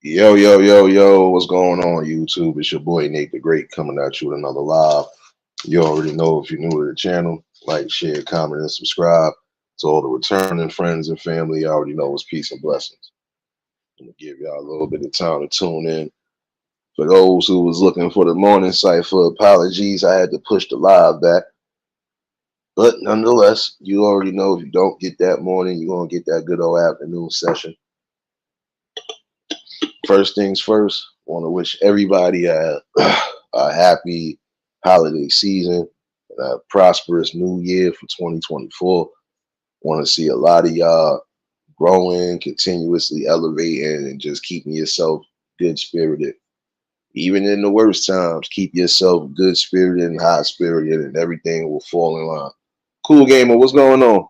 Yo, yo, yo, yo, what's going on, YouTube? It's your boy Nate the Great coming at you with another live. You already know if you're new to the channel, like, share, comment, and subscribe. To all the returning friends and family, you already know it's peace and blessings. I'm gonna give y'all a little bit of time to tune in. For those who was looking for the morning cipher, apologies, I had to push the live back. But nonetheless, you already know if you don't get that morning, you're gonna get that good old afternoon session. First things first, want to wish everybody a happy holiday season and a prosperous new year for 2024. Want to see a lot of y'all growing, continuously elevating, and just keeping yourself good spirited. Even in the worst times, keep yourself good spirited and high spirited, and everything will fall in line. Cool gamer, what's going on?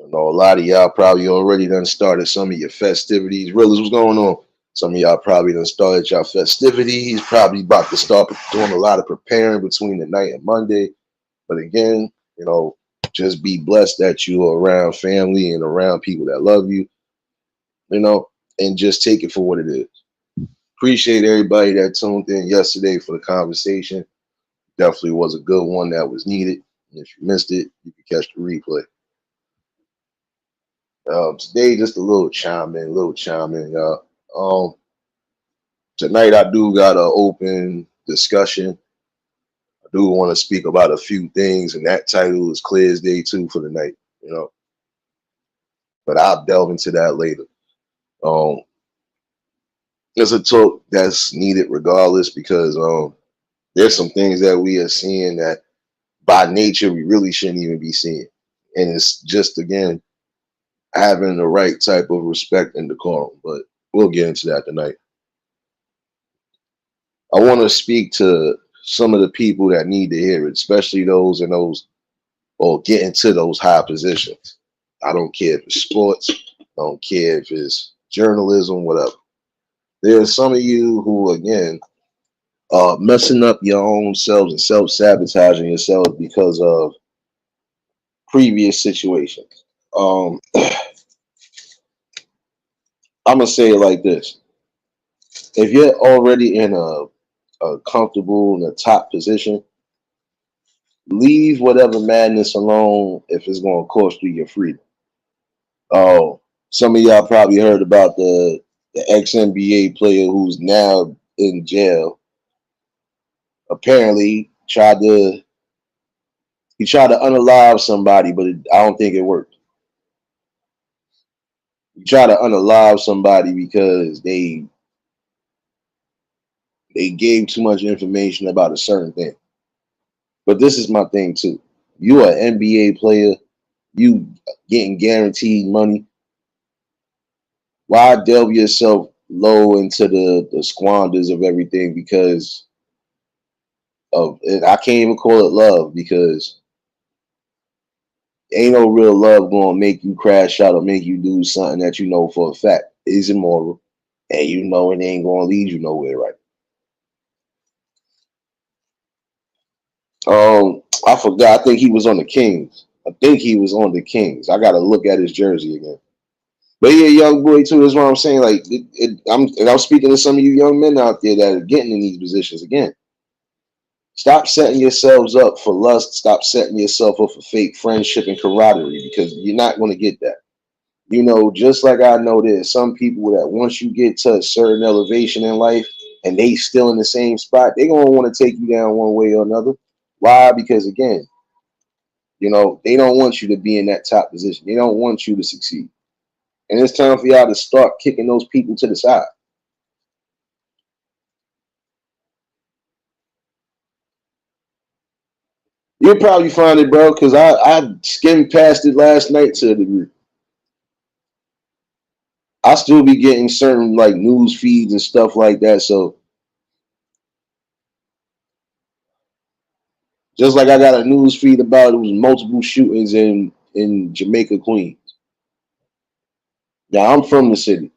I know a lot of y'all probably already done started some of your festivities. Realers, what's going on? Some of y'all probably done started y'all festivities, probably about to start doing a lot of preparing between the night and Monday. But again, just be blessed that you are around family and around people that love you, and just take it for what it is. Appreciate everybody that tuned in yesterday for the conversation. Definitely was a good one that was needed. And if you missed it, you can catch the replay. Today, just a little chime in, y'all. Tonight, I do got an open discussion. I do want to speak about a few things, and that title is Clear as Day 2 for the night, but I'll delve into that later. Um, it's a talk that's needed regardless because there's some things that we are seeing that by nature we really shouldn't even be seeing. And it's just, again, having the right type of respect and decorum, but we'll get into that tonight. I want to speak to some of the people that need to hear it, especially those in those or get into those high positions. I don't care if it's sports, I don't care if it's journalism, whatever. There's some of you who, again, are messing up your own selves and self sabotaging yourselves because of previous situations. I'm gonna say it like this: if you're already in a comfortable in a top position, leave whatever madness alone if it's going to cost you your freedom. Oh, some of y'all probably heard about the ex NBA player who's now in jail. Apparently, he tried to unalive somebody, but I don't think it worked. He tried to unalive somebody because they gave too much information about a certain thing. But this is my thing too. You are an NBA player, you getting guaranteed money. Why delve yourself low into the squanders of everything because of it? I can't even call it love because ain't no real love gonna make you crash out or make you do something that you know for a fact is immoral and you know it ain't gonna lead you nowhere, right? I forgot. I think he was on the Kings. I think he was on the Kings. I gotta look at his jersey again. But yeah, young boy too. Is what I'm saying. Like I'm speaking to some of you young men out there that are getting in these positions again. Stop setting yourselves up for lust. Stop setting yourself up for fake friendship and camaraderie because you're not going to get that. Just like I know there's some people that once you get to a certain elevation in life and they still in the same spot, they're going to want to take you down one way or another. Why? Because again, they don't want you to be in that top position. They don't want you to succeed. And it's time for y'all to start kicking those people to the side. You'll probably find it, bro, because I skimmed past it last night to a degree. I still be getting certain like news feeds and stuff like that. So just like I got a news feed about it was multiple shootings in Jamaica, Queens. Now I'm from the city,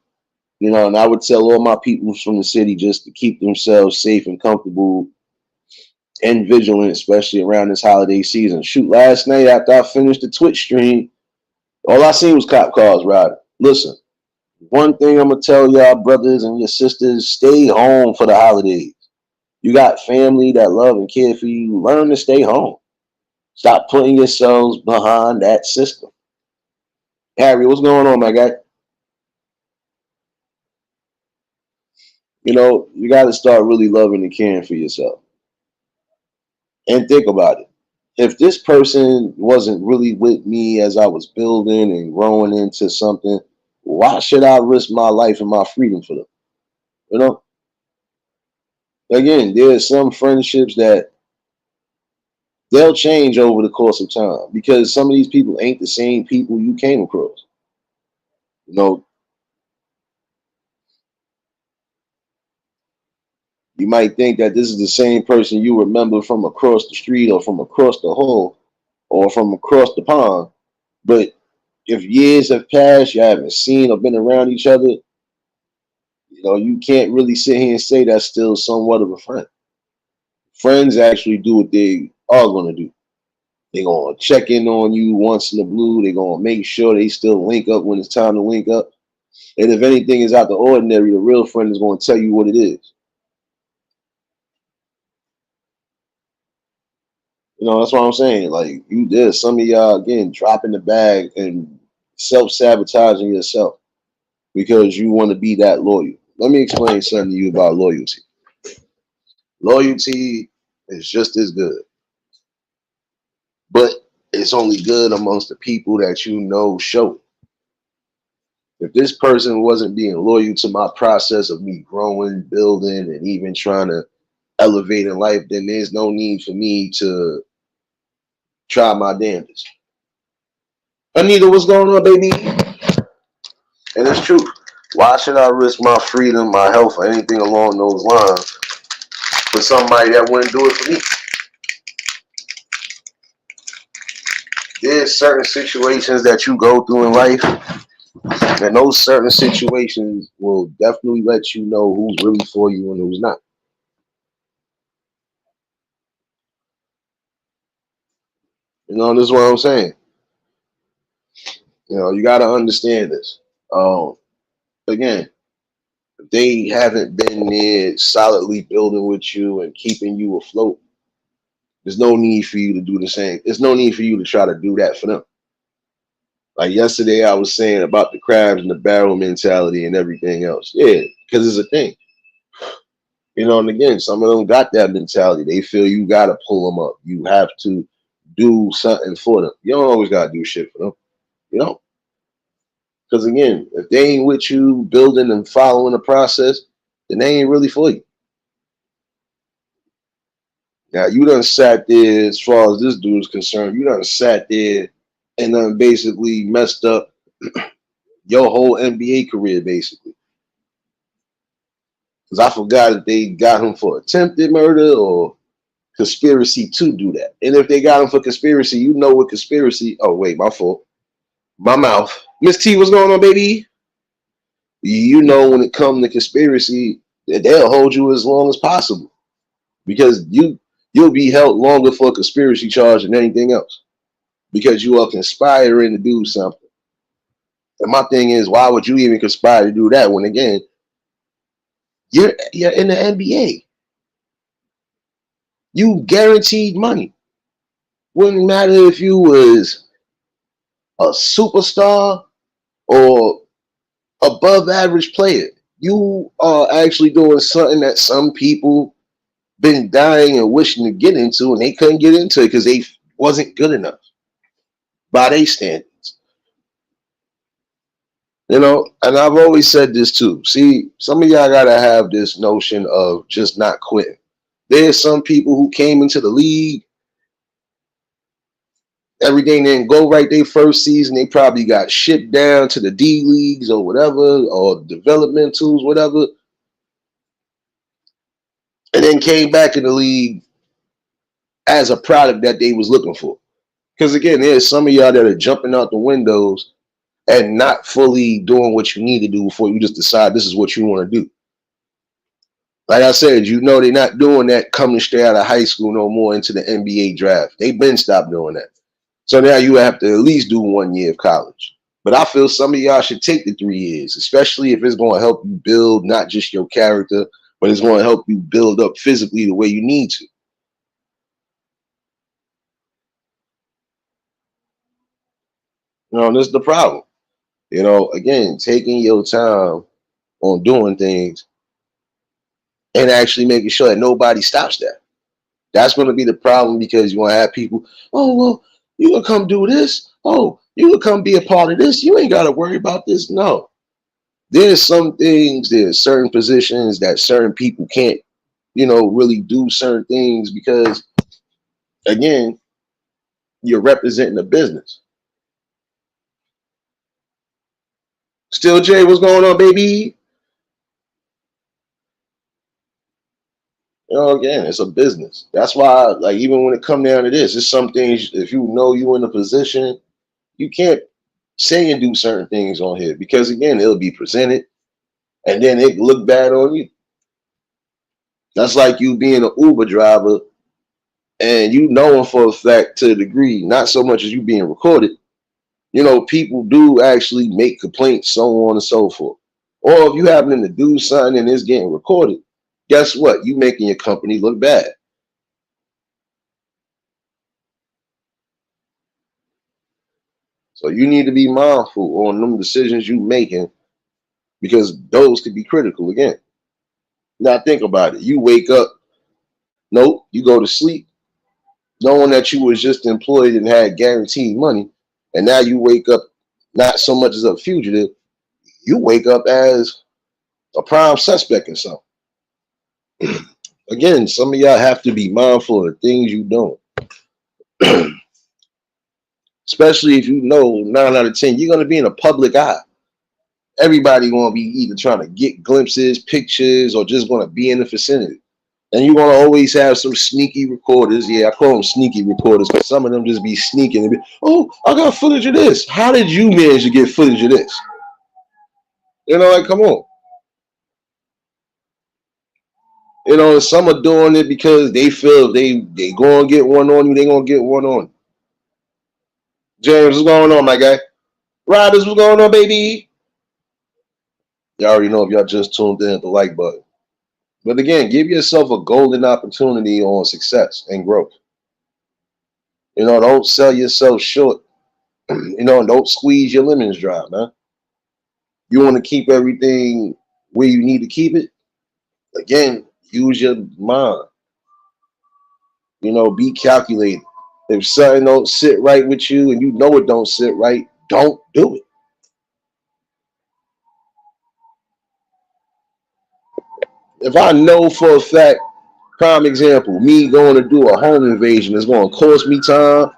and I would tell all my people from the city just to keep themselves safe and comfortable and vigilant, especially around this holiday season. Shoot, last night after I finished the Twitch stream, All I seen was cop cars riding. Listen, one thing I'm gonna tell y'all brothers and your sisters, stay home for the holidays. You got family that love and care for you. Learn to stay home. Stop putting yourselves behind that system. Harry, what's going on, my guy? You know, you got to start really loving and caring for yourself. And think about it. If this person wasn't really with me as I was building and growing into something, why should I risk my life and my freedom for them? You know, again, there's some friendships that they'll change over the course of time because some of these people ain't the same people you came across. You know, you might think that this is the same person you remember from across the street or from across the hall or from across the pond, but if years have passed, you haven't seen or been around each other, you know, you can't really sit here and say that's still somewhat of a friend. Friends actually do what they are going to do. They're going to check in on you once in the blue. They're going to make sure they still link up when it's time to link up. And if anything is out the ordinary, the real friend is going to tell you what it is. You know, that's what I'm saying. Like, you did some of y'all, again, dropping the bag and self sabotaging yourself because you want to be that loyal. Let me explain something to you about loyalty. Loyalty is just as good, but it's only good amongst the people that you know show it. If this person wasn't being loyal to my process of me growing, building, and even trying to elevate in life, then there's no need for me to try my damnedest. Anita, what's going on, baby? And it's true. Why should I risk my freedom, my health, or anything along those lines for somebody that wouldn't do it for me? There's certain situations that you go through in life, and those certain situations will definitely let you know who's really for you and who's not. You know, this is what I'm saying. You know, you got to understand this. Again, if they haven't been there solidly building with you and keeping you afloat, there's no need for you to do the same. There's no need for you to try to do that for them. Like yesterday, I was saying about the crabs and the barrel mentality and everything else. Yeah, because it's a thing. You know, and again, some of them got that mentality. They feel you got to pull them up. You have to do something for them. You don't always got to do shit for them. You know, because again, if they ain't with you building and following the process, then they ain't really for you. Now, you done sat there, as far as this dude is concerned, you done sat there and done basically messed up your whole NBA career, basically. Because I forgot if they got him for attempted murder or conspiracy to do that. And if they got him for conspiracy, you know what conspiracy. Oh, wait, my fault. My mouth. Miss T, what's going on, baby? You know when it comes to conspiracy, they'll hold you as long as possible because you'll be held longer for a conspiracy charge than anything else because you are conspiring to do something. And my thing is, why would you even conspire to do that when again you're in the NBA? You guaranteed money. Wouldn't matter if you was a superstar or above average player. You are actually doing something that some people been dying and wishing to get into, and they couldn't get into it because they wasn't good enough by their standards. You know, and I've always said this too. See, some of y'all gotta have this notion of just not quitting. There's some people who came into the league, everything didn't go right their first season. They probably got shipped down to the D leagues or whatever, or developmentals, whatever, and then came back in the league as a product that they was looking for. Because again, there's some of y'all that are jumping out the windows and not fully doing what you need to do before you just decide this is what you want to do. Like I said, you know they're not doing that coming straight out of high school no more into the NBA draft. They've been stopped doing that. So now you have to at least do 1 year of college. But I feel some of y'all should take the 3 years, especially if it's going to help you build not just your character, but it's going to help you build up physically the way you need to. That's the problem. Again, taking your time on doing things and actually making sure that nobody stops that. That's going to be the problem, because you want to have people, oh, well, you going to come do this. Oh, you going to come be a part of this. You ain't got to worry about this. No. There's some things, there's certain positions that certain people can't, really do certain things because, again, you're representing a business. Still Jay, what's going on, baby? Again, it's a business. That's why, like, even when it come down to this, it's some things, if you in a position, you can't say and do certain things on here because, again, it'll be presented and then it look bad on you. That's like you being an Uber driver and you knowing for a fact, to a degree, not so much as you being recorded, people do actually make complaints, so on and so forth. Or if you happen to do something and it's getting recorded, guess what? You making your company look bad. So you need to be mindful on them decisions you making, because those could be critical again. Now think about it. You wake up, nope, you go to sleep, knowing that you was just employed and had guaranteed money, and now you wake up not so much as a fugitive, you wake up as a prime suspect in something. Again, some of y'all have to be mindful of the things you don't. Especially if you know 9 out of 10, you're gonna be in a public eye. Everybody gonna be either trying to get glimpses, pictures, or just gonna be in the vicinity. And you're gonna always have some sneaky recorders. Yeah, I call them sneaky recorders because some of them just be sneaking and be, oh, I got footage of this. How did you manage to get footage of this? Like, come on. Some are doing it because they feel they gonna get one on you, they gonna get one on you. James, what's going on, my guy? Riders, what's going on, baby? Y'all already know if y'all just tuned in at the like button. But again, give yourself a golden opportunity on success and growth. Don't sell yourself short. And don't squeeze your lemons dry, man. You want to keep everything where you need to keep it. Again, use your mind. Be calculated. If something don't sit right with you and you know it don't sit right, don't do it. If I know for a fact, prime example, me going to do a home invasion is going to cost me time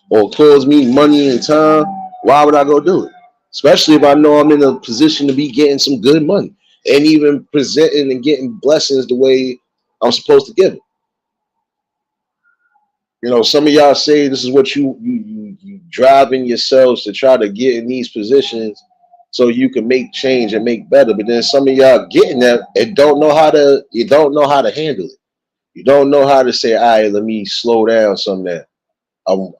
or cost me money and time, why would I go do it? Especially if I know I'm in a position to be getting some good money and even presenting and getting blessings the way I'm supposed to give it. Some of y'all say this is what you driving yourselves to try to get in these positions so you can make change and make better. But then some of y'all getting that and you don't know how to handle it. You don't know how to say, all right, let me slow down some of that. I'm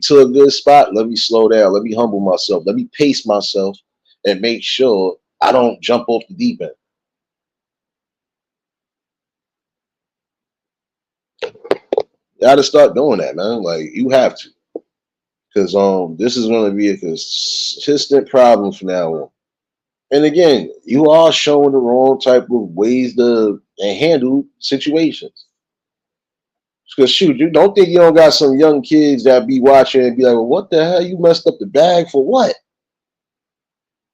to a good spot. Let me slow down. Let me humble myself. Let me pace myself and make sure I don't jump off the deep end. You got to start doing that, man. Like, you have to, because this is going to be a consistent problem from now on. And again, you are showing the wrong type of ways to handle situations. Because shoot, you don't think you don't got some young kids that be watching and be like, well, what the hell? You messed up the bag for what?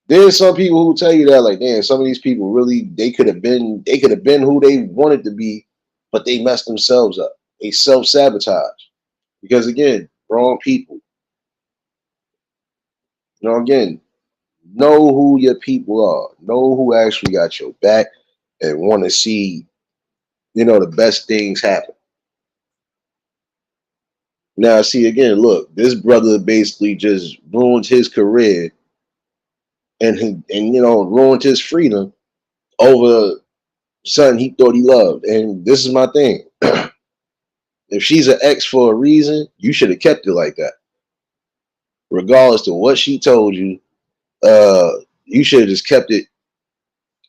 There's some people who tell you that, like, damn, some of these people really they could have been who they wanted to be, but they messed themselves up. They self-sabotage. Because again, wrong people. Again, know who your people are. Know who actually got your back and want to see, the best things happen. Now, see, again, look, this brother basically just ruined his career and ruined his freedom over something he thought he loved. And this is my thing. If she's an ex for a reason, you should have kept it like that. Regardless to what she told you, You should have just kept it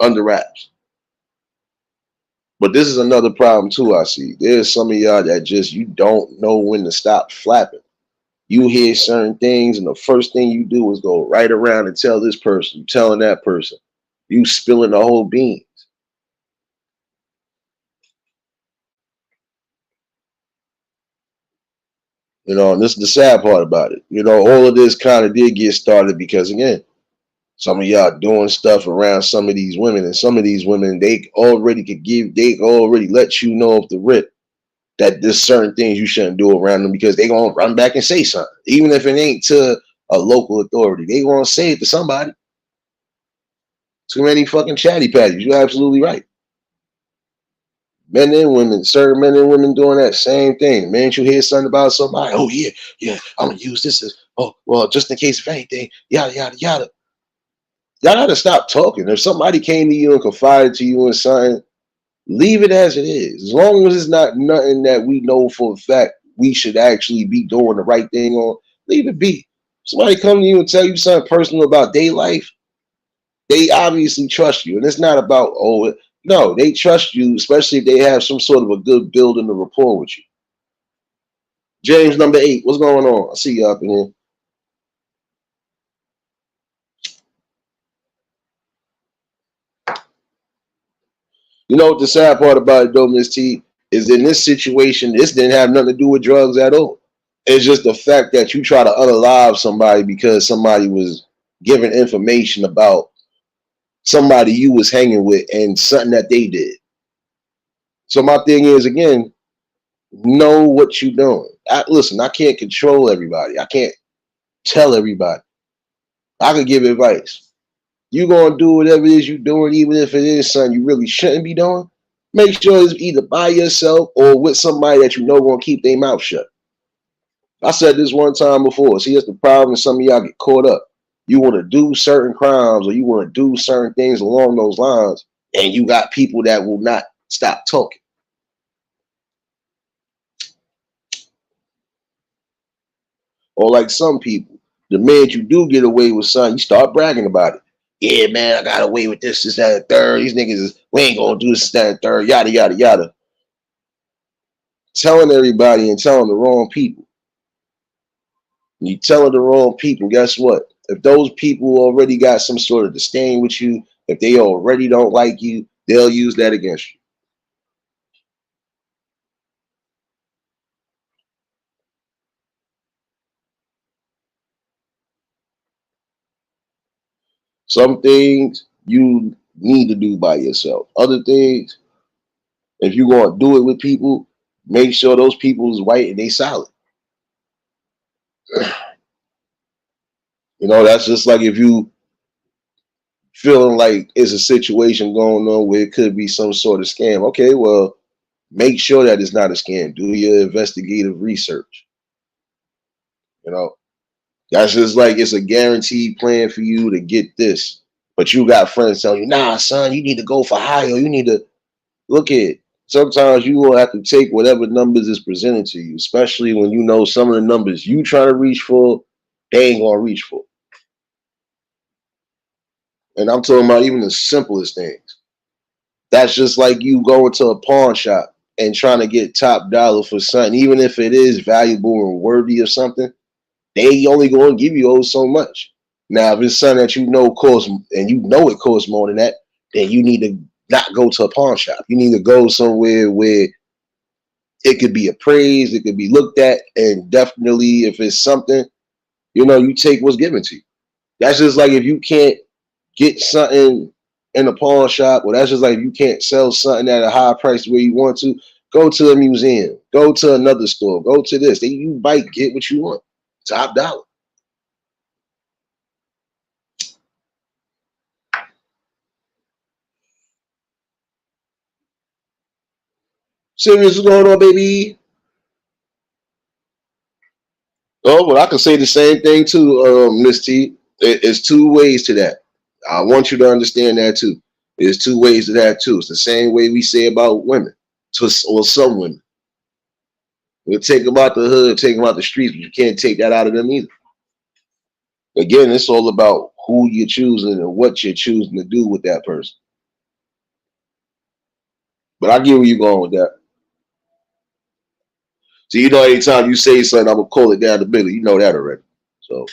under wraps. But this is another problem too. I see there's some of y'all that just you don't know when to stop flapping. You hear certain things, and the first thing you do is go right around and tell this person, you telling that person, you spilling the whole beans. You know, and this is the sad part about it. You know, all of this kind of did get started because again, some of y'all doing stuff around some of these women, and some of these women they already let you know off the rip that there's certain things you shouldn't do around them because they gonna run back and say something, even if it ain't to a local authority. They gonna say it to somebody. Too many fucking chatty patties. You're absolutely right. Men and women, certain men and women doing that same thing. Man, you hear something about somebody, oh yeah, I'm gonna use this as just in case of anything, yada yada yada. Y'all gotta stop talking. If somebody came to you and confided to you in something, leave it as it is. As long as it's not nothing that we know for a fact we should actually be doing the right thing on, leave it be. Somebody come to you and tell you something personal about their life, they obviously trust you. And it's not about, no, they trust you, especially if they have some sort of a good building of rapport with you. James number 8, what's going on? I see you up in here. You know what the sad part about it though, Miss T, is in this situation, this didn't have nothing to do with drugs at all. It's just the fact that you try to unalive somebody because somebody was giving information about somebody you was hanging with and something that they did. So my thing is, again, know what you're doing. Listen, I can't control everybody. I can't tell everybody. I can give advice. You gonna do whatever it is you're doing, even if it is something you really shouldn't be doing. Make sure it's either by yourself or with somebody that you know gonna keep their mouth shut. I said this one time before. See, that's the problem. Some of y'all get caught up. You want to do certain crimes or you want to do certain things along those lines, and you got people that will not stop talking. Or like some people, the minute you do get away with something, you start bragging about it. Yeah, man, I got away with this, that, and third. These niggas we ain't gonna do this, that, and third, yada, yada, yada. Telling everybody and telling the wrong people. You telling the wrong people, guess what? If those people already got some sort of disdain with you, if they already don't like you, they'll use that against you. Some things you need to do by yourself. Other things, if you're going to do it with people, make sure those people is white and they solid. You know, that's just like if you feeling like it's a situation going on where it could be some sort of scam. Okay, well, make sure that it's not a scam. Do your investigative research. You know, that's just like it's a guaranteed plan for you to get this. But you got friends telling you, nah, son, you need to go for higher. You need to look at it. Sometimes you will have to take whatever numbers is presented to you, especially when you know some of the numbers you try to reach for, they ain't gonna reach for. And I'm talking about even the simplest things. That's just like you going to a pawn shop and trying to get top dollar for something, even if it is valuable and worthy of something, they only going to give you so much. Now, if it's something that you know costs and you know it costs more than that, then you need to not go to a pawn shop. You need to go somewhere where it could be appraised, it could be looked at, and definitely if it's something, you take what's given to you. That's just like if you can't get something in a pawn shop, well, that's just like if you can't sell something at a high price where you want to, go to a museum, go to another store, go to this. You might get what you want. Top dollar. Serious, what's going on, baby? Oh, well, I can say the same thing too, Miss T. It's two ways to that. I want you to understand that too. There's two ways to that too. It's the same way we say about women, or some women. We'll take them out the hood, take them out the streets, but you can't take that out of them either. Again, it's all about who you're choosing and what you're choosing to do with that person. But I get where you're going with that. So you know, anytime you say something, I'm gonna call it down the middle. You know that already. So,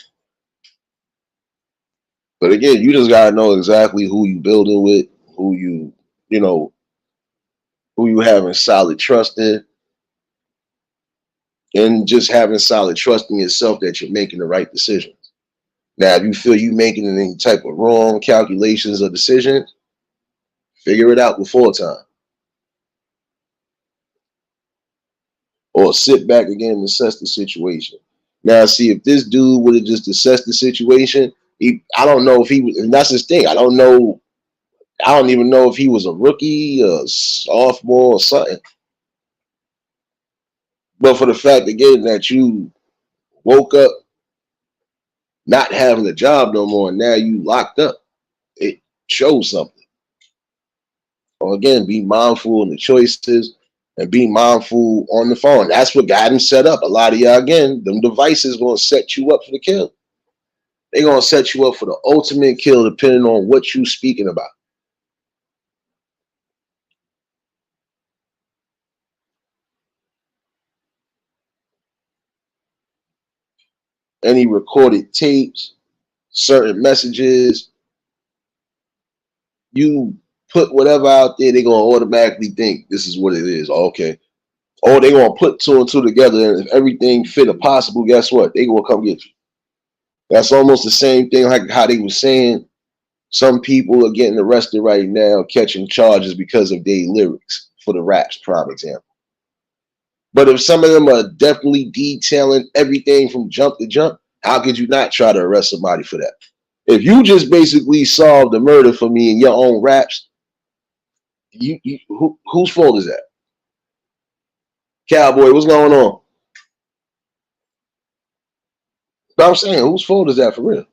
but again, you just gotta know exactly who you building with, who you know, who you having solid trust in, and just having solid trust in yourself that you're making the right decisions. Now, if you feel you making any type of wrong calculations or decisions, figure it out before time, or sit back again and assess the situation. Now, see if this dude would have just assessed the situation. I don't know if he was, and that's his thing. I don't know. I don't even know if he was a rookie, a sophomore, or something. But for the fact again that you woke up not having a job no more, and now you locked up, it shows something. Or again, be mindful in the choices and be mindful on the phone. That's what got him set up. A lot of y'all, again, them devices gonna set you up for the kill. They're gonna set you up for the ultimate kill, depending on what you speaking about. Any recorded tapes, certain messages, you put whatever out there, they're gonna automatically think this is what it is. Okay. Or they gonna put two and two together, and if everything fit a possible, guess what? They gonna come get you. That's almost the same thing like how they were saying some people are getting arrested right now, catching charges because of their lyrics for the raps, prime example. But if some of them are definitely detailing everything from jump to jump, how could you not try to arrest somebody for that? If you just basically solved the murder for me in your own raps, whose fault is that? Cowboy, what's going on? But I'm saying, whose fault is that for real?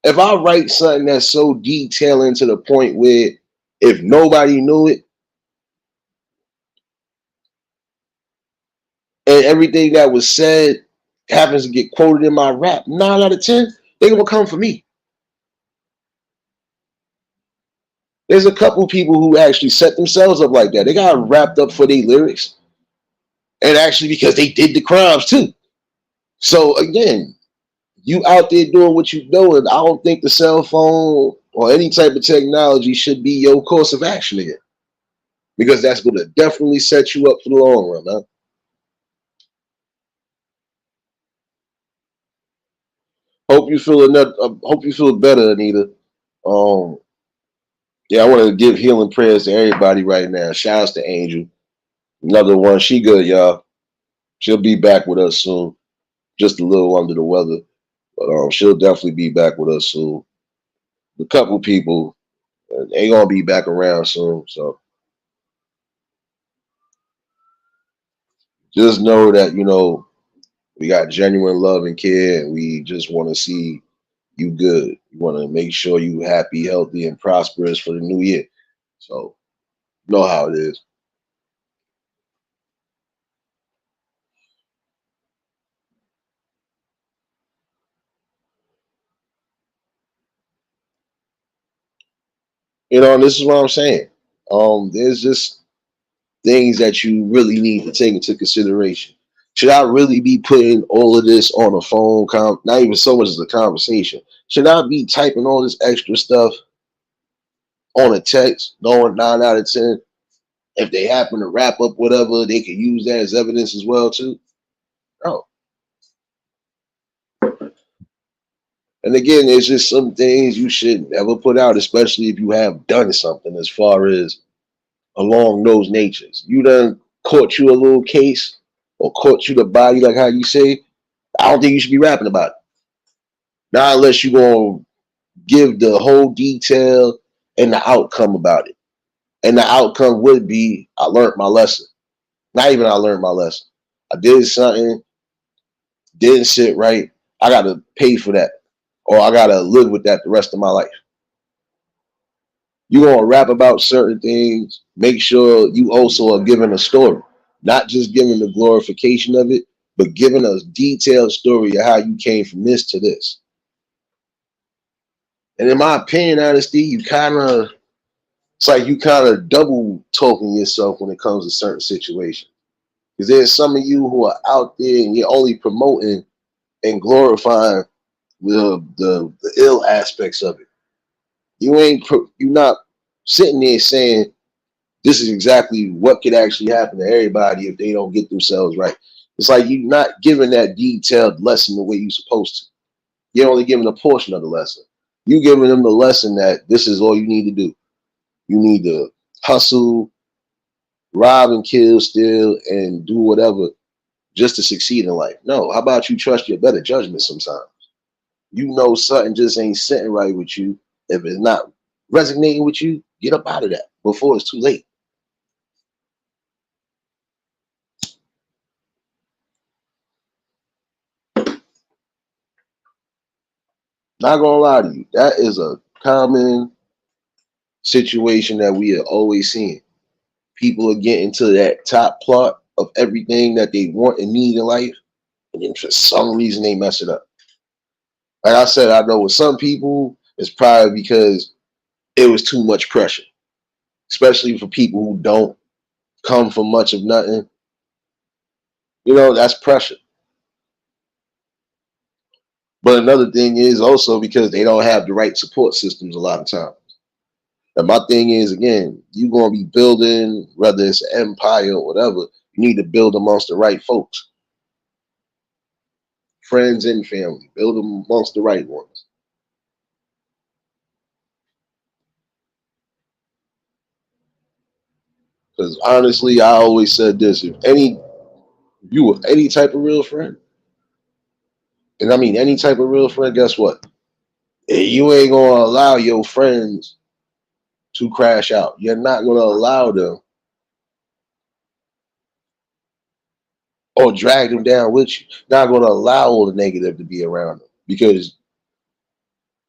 If I write something that's so detailing to the point where if nobody knew it and everything that was said happens to get quoted in my rap, 9 out of 10, they're gonna come for me. There's a couple people who actually set themselves up like that. They got wrapped up for their lyrics, and actually because they did the crimes too. So again, you out there doing what you doing. I don't think the cell phone or any type of technology should be your course of action again, because that's going to definitely set you up for the long run, man. Hope you feel hope you feel better, Anita. Um, yeah, I want to give healing prayers to everybody right now. Shouts to Angel, another one. She good, y'all. She'll be back with us soon. Just a little under the weather, but she'll definitely be back with us soon. A couple people they gonna be back around soon, so just know that we got genuine love and care, and we just want to see you good. We want to make sure you happy, healthy, and prosperous for the new year. So you know how it is. And this is what I'm saying. There's just things that you really need to take into consideration. Should I really be putting all of this on a phone? Not even so much as a conversation. Should I be typing all this extra stuff on a text, knowing 9 out of 10, if they happen to wrap up whatever, they can use that as evidence as well too? No. And again, there's just some things you should never put out, especially if you have done something as far as along those natures. You done caught you a little case or caught you the body, like how you say. I don't think you should be rapping about it. Not unless you're gonna give the whole detail and the outcome about it. And the outcome would be I learned my lesson. Not even I learned my lesson. I did something, didn't sit right. I gotta pay for that. Or I gotta live with that the rest of my life. You're gonna rap about certain things, make sure you also are giving a story, not just giving the glorification of it, but giving a detailed story of how you came from this to this. And in my opinion, honestly, it's like you kind of double talking yourself when it comes to certain situations. Because there's some of you who are out there and you're only promoting and glorifying the ill aspects of it. You're not sitting there saying this is exactly what could actually happen to everybody if they don't get themselves right. It's like you're not giving that detailed lesson the way you're supposed to. You're only giving a portion of the lesson. You giving them the lesson that this is all you need to do. You need to hustle, rob and kill, steal, and do whatever just to succeed in life. No, how about you trust your better judgment sometimes? You know something just ain't sitting right with you. If it's not resonating with you, get up out of that before it's too late. Not gonna lie to you, that is a common situation that we are always seeing. People are getting to that top plot of everything that they want and need in life, and then for some reason they mess it up. Like I said, I know with some people, it's probably because it was too much pressure, especially for people who don't come from much of nothing. You know, that's pressure. But another thing is also because they don't have the right support systems a lot of times. And my thing is, again, you're going to be building, whether it's an empire or whatever, you need to build amongst the right folks, friends and family. Build them amongst the right ones. Because honestly, I always said this: if you were any type of real friend, and I mean any type of real friend, guess what? You ain't gonna allow your friends to crash out. You're not gonna allow them or drag them down with you. Not gonna allow all the negative to be around them because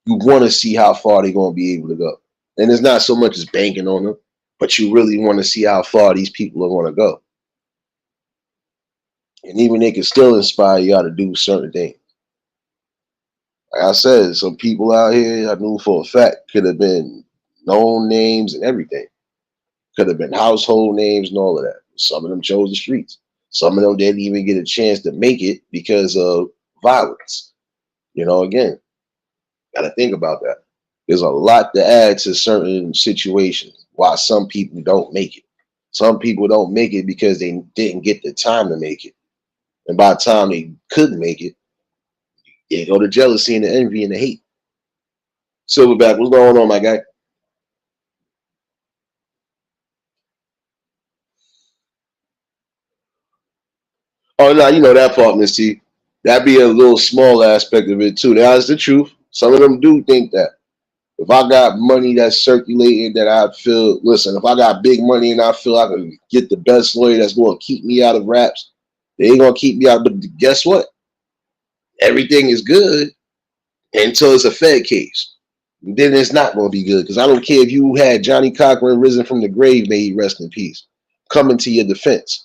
you want to see how far they're gonna be able to go. And it's not so much as banking on them, but you really want to see how far these people are gonna go. And even they can still inspire you to do certain things. Like I said, some people out here I knew for a fact could have been known names and everything. Could have been household names and all of that. Some of them chose the streets. Some of them didn't even get a chance to make it because of violence. You know, again, gotta think about that. There's a lot to add to certain situations why some people don't make it. Some people don't make it because they didn't get the time to make it. And by the time they couldn't make it, they go to jealousy and the envy and the hate. Silverback, what's going on, my guy? Oh no, you know that part, Miss T. That be a little small aspect of it too. That's the truth. Some of them do think that. If I got money that's circulating that I feel, listen, if I got big money and I feel I can get the best lawyer that's going to keep me out of raps, they ain't going to keep me out. But guess what? Everything is good until it's a Fed case. Then it's not going to be good because I don't care if you had Johnny Cochran risen from the grave, may he rest in peace, coming to your defense.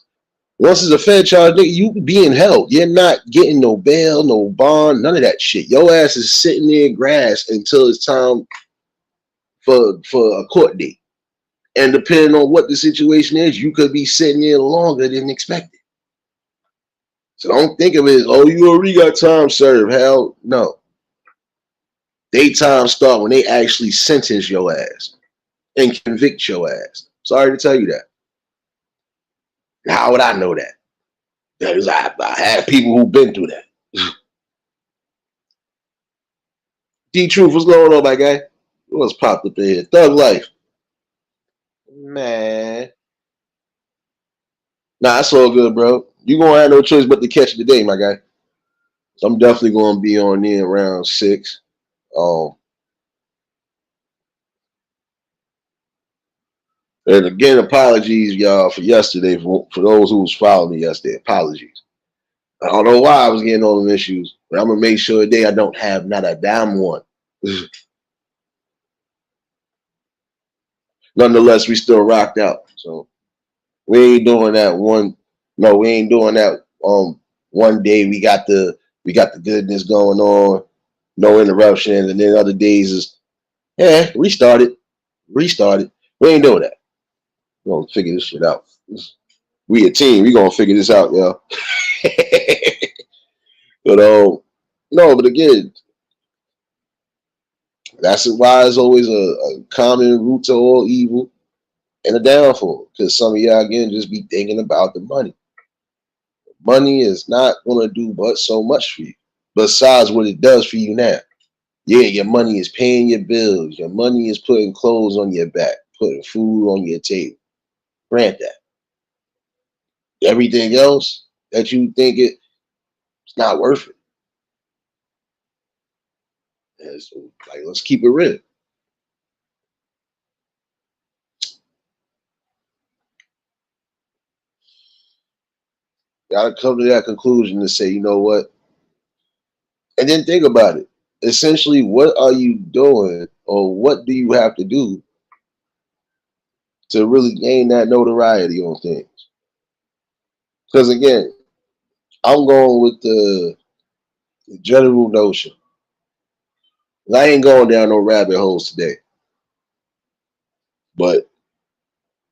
Once it's a Fed charge, you being held. You're not getting no bail, no bond, none of that shit. Your ass is sitting there in grass until it's time for a court date. And depending on what the situation is, you could be sitting there longer than expected. So don't think of it as, oh, you already got time served. Hell no. They time start when they actually sentence your ass and convict your ass. Sorry to tell you that. How would I know that? Because I had people who've been through that. D Truth, what's going on, my guy? What's popped up in here? Thug Life. Man. Nah, it's all good, bro. You gonna have no choice but to catch it today, my guy. So I'm definitely gonna be on there around 6. Um, and again, apologies, y'all, for yesterday. For those who was following me yesterday, apologies. I don't know why I was getting all them issues, but I'm gonna make sure today I don't have not a damn one. Nonetheless, we still rocked out. So we ain't doing that one. No, we ain't doing that. One day we got the goodness going on, no interruptions, and then other days is Yeah, restart it. We ain't doing that. We're gonna figure this shit out. We a team. We gonna figure this out, yo. But no, but again, that's why it's always a common root to all evil and a downfall. Because some of y'all again just be thinking about the money. Money is not gonna do but so much for you. Besides what it does for you now. Yeah, your money is paying your bills. Your money is putting clothes on your back, putting food on your table. Grant that. Everything else that you think it's not worth it. And so, like, let's keep it real. Gotta come to that conclusion to say, you know what? And then think about it. Essentially, what are you doing or what do you have to do to really gain that notoriety on things? Because again, I'm going with the general notion. I ain't going down no rabbit holes today, but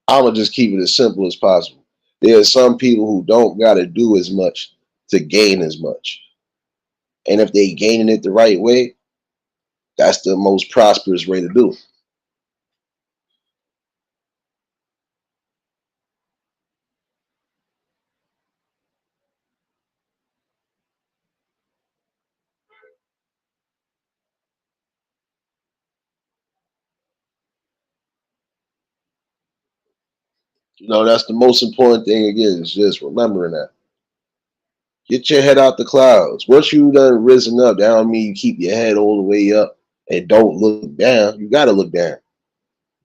I'm gonna just keep it as simple as possible. There are some people who don't gotta do as much to gain as much. And if they gaining it the right way, that's the most prosperous way to do it. That's the most important thing again, is just remembering that. Get your head out the clouds. Once you done risen up, that don't mean you keep your head all the way up and don't look down. You gotta look down.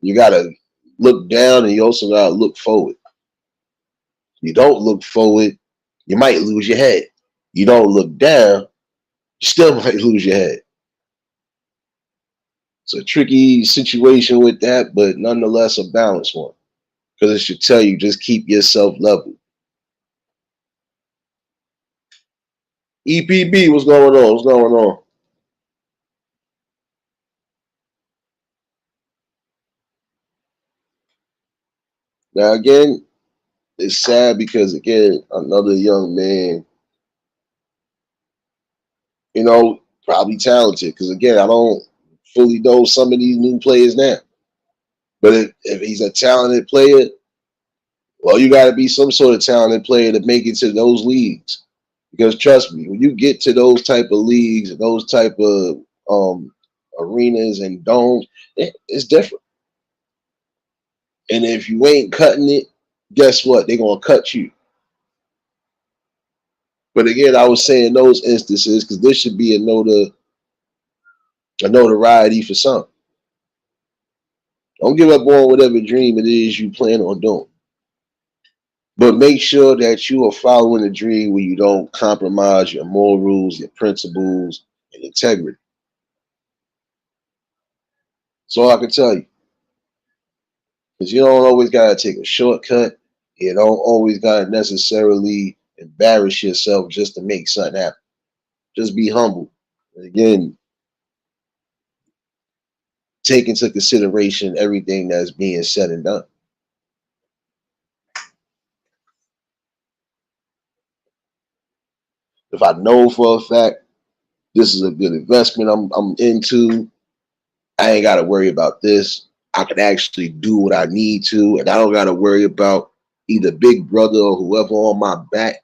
You gotta look down and you also gotta look forward. You don't look forward, you might lose your head. You don't look down, you still might lose your head. It's a tricky situation with that, but nonetheless a balanced one. Because it should tell you just keep yourself level. EPB, what's going on? What's going on? Now again, it's sad because again, another young man, probably talented. Because again, I don't fully know some of these new players now. But if he's a talented player, well, you got to be some sort of talented player to make it to those leagues. Because trust me, when you get to those type of leagues and those type of arenas and domes, it's different. And if you ain't cutting it, guess what? They're gonna cut you. But again, I was saying those instances because this should be a notoriety for some. Don't give up on whatever dream it is you plan on doing. But make sure that you are following the dream where you don't compromise your morals, your principles, and integrity. That's all I can tell you. Because you don't always gotta take a shortcut. You don't always gotta necessarily embarrass yourself just to make something happen. Just be humble. And again, take into consideration everything that's being said and done. If I know for a fact this is a good investment I'm into, I ain't got to worry about this. I can actually do what I need to, and I don't got to worry about either Big Brother or whoever on my back.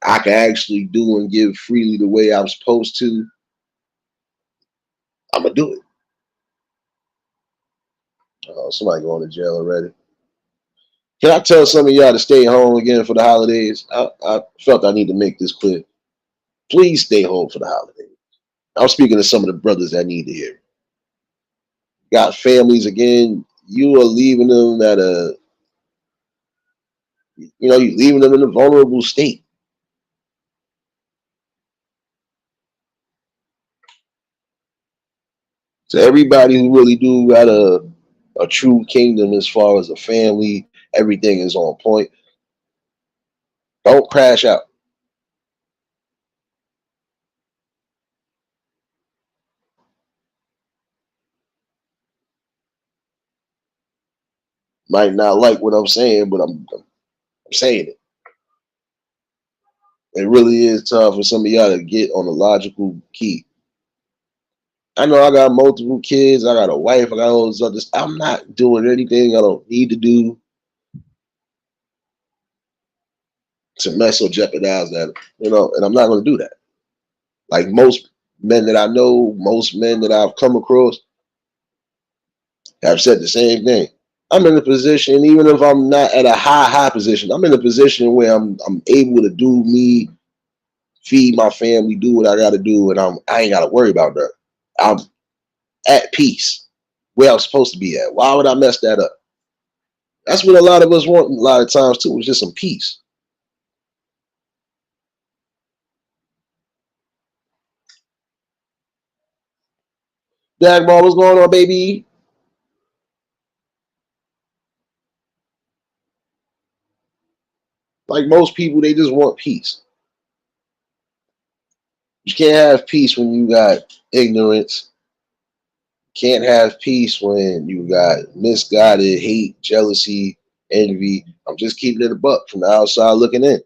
I can actually do and give freely the way I'm supposed to. I'm gonna do it. Somebody going to jail already. Can I tell some of y'all to stay home again for the holidays? I felt I need to make this clear. Please stay home for the holidays. I'm speaking to some of the brothers that need to hear. Got families again. You are leaving them at you're leaving them in a vulnerable state. So everybody who really do got a true kingdom as far as a family, everything is on point. Don't crash out. Might not like what I'm saying, but I'm saying it. It really is tough for some of y'all to get on a logical key. I know I got multiple kids. I got a wife. I got all this other stuff. I'm not doing anything I don't need to do to mess or jeopardize that, and I'm not going to do that. Like most men that I know, most men that I've come across have said the same thing. I'm in a position, even if I'm not at a high position, I'm in a position where I'm able to do me, feed my family, do what I got to do, and I ain't got to worry about that. I'm at peace where I'm supposed to be at. Why would I mess that up? That's what a lot of us want a lot of times too, is just some peace. Dagmar, what's going on, baby? Like most people, they just want peace. You can't have peace when you got ignorance. Can't have peace when you got misguided hate, jealousy, envy. I'm just keeping it a buck from the outside looking in.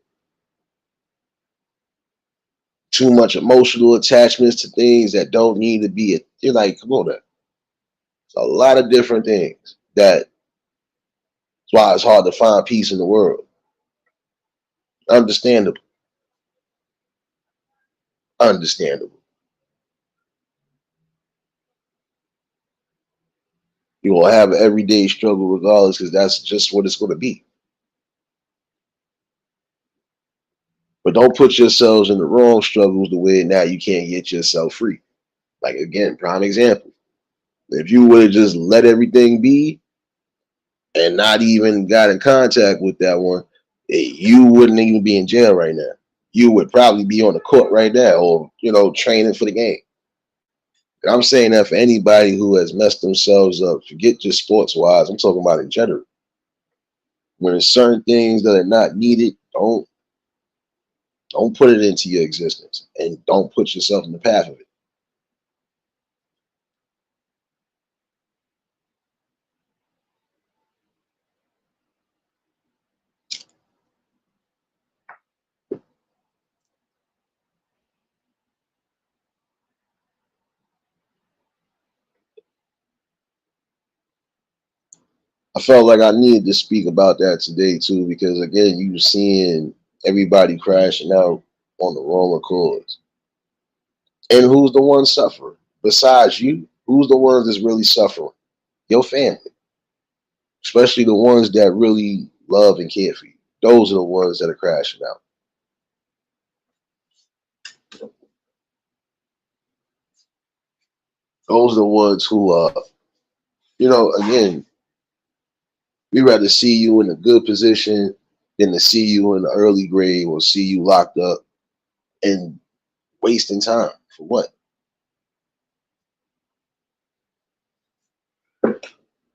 Too much emotional attachments to things that don't need to be. You're like, come on, it's a lot of different things. That's why it's hard to find peace in the world. Understandable. Understandable. You will have an everyday struggle regardless, because that's just what it's going to be. But don't put yourselves in the wrong struggles the way now you can't get yourself free. Like again, prime example. If you would have just let everything be and not even got in contact with that one, you wouldn't even be in jail right now. You would probably be on the court right now, or training for the game. And I'm saying that for anybody who has messed themselves up, forget just sports wise. I'm talking about in general. When there's certain things that are not needed, don't put it into your existence, and don't put yourself in the path of it. I felt like I needed to speak about that today too, because again, you seeing everybody crashing out on the wrong accords. And who's the one suffering? Besides you, who's the ones that's really suffering? Your family. Especially the ones that really love and care for you. Those are the ones that are crashing out. Those are the ones who again, we rather see you in a good position than to see you in the early grave or see you locked up and wasting time. For what?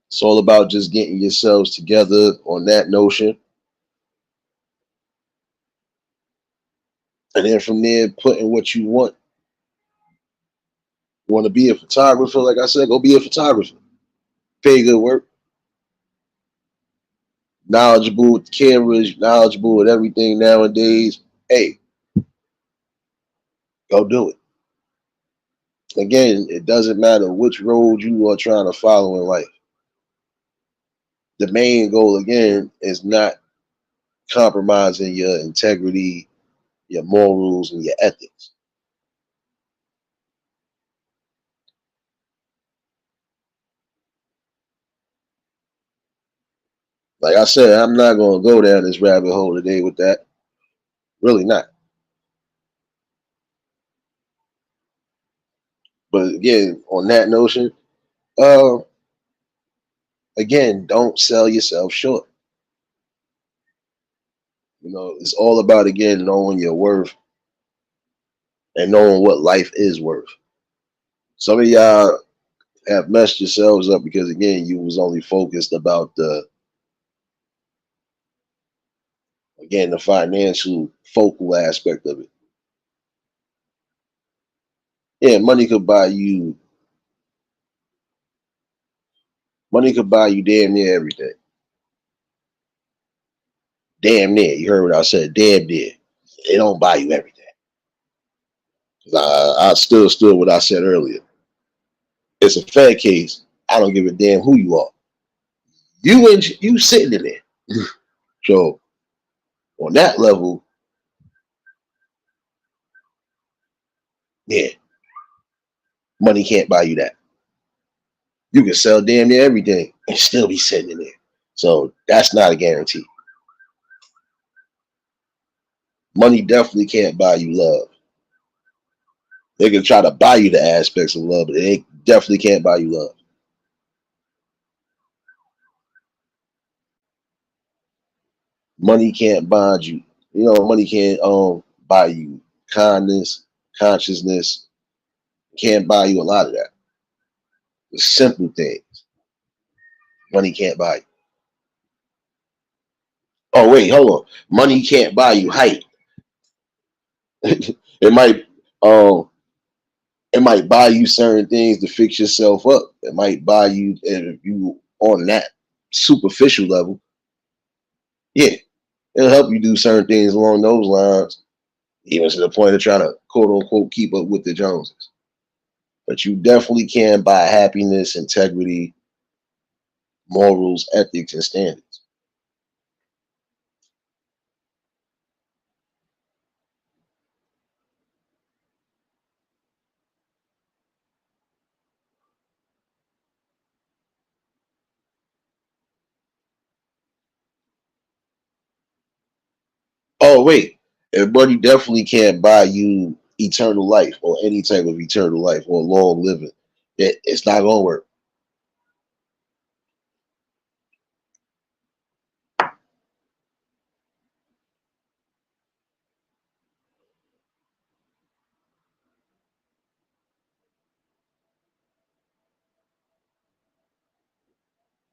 It's all about just getting yourselves together on that notion. And then from there, putting what you want. You want to be a photographer, like I said, go be a photographer. Pay good work. Knowledgeable with cameras, knowledgeable with everything nowadays. Hey, go do it. Again, it doesn't matter which road you are trying to follow in life. The main goal, again, is not compromising your integrity, your morals, and your ethics. Like I said, I'm not going to go down this rabbit hole today with that. Really not. But again, on that notion, uh, again, don't sell yourself short. It's all about, again, knowing your worth and knowing what life is worth. Some of y'all have messed yourselves up because, again, you was only focused about the financial focal aspect of it. Yeah, money could buy you damn near everything. Damn near. You heard what I said. Damn near. They don't buy you everything. I still stood what I said earlier. It's a fair case. I don't give a damn who you are. You sitting in there. So on that level, yeah, money can't buy you that. You can sell damn near everything and still be sitting in there. So that's not a guarantee. Money definitely can't buy you love. They can try to buy you the aspects of love, but they definitely can't buy you love. Money can't buy you. You know, money can't buy you kindness, consciousness. Can't buy you a lot of that. The simple things. Money can't buy you. Oh wait, hold on. Money can't buy you height. It might um it might buy you certain things to fix yourself up. It might buy you if you on that superficial level. Yeah, it'll help you do certain things along those lines, even to the point of trying to quote unquote keep up with the Joneses. But you definitely can buy happiness, integrity, morals, ethics, and standards. Oh wait, everybody definitely can't buy you eternal life or any type of eternal life or long living. It's not gonna work.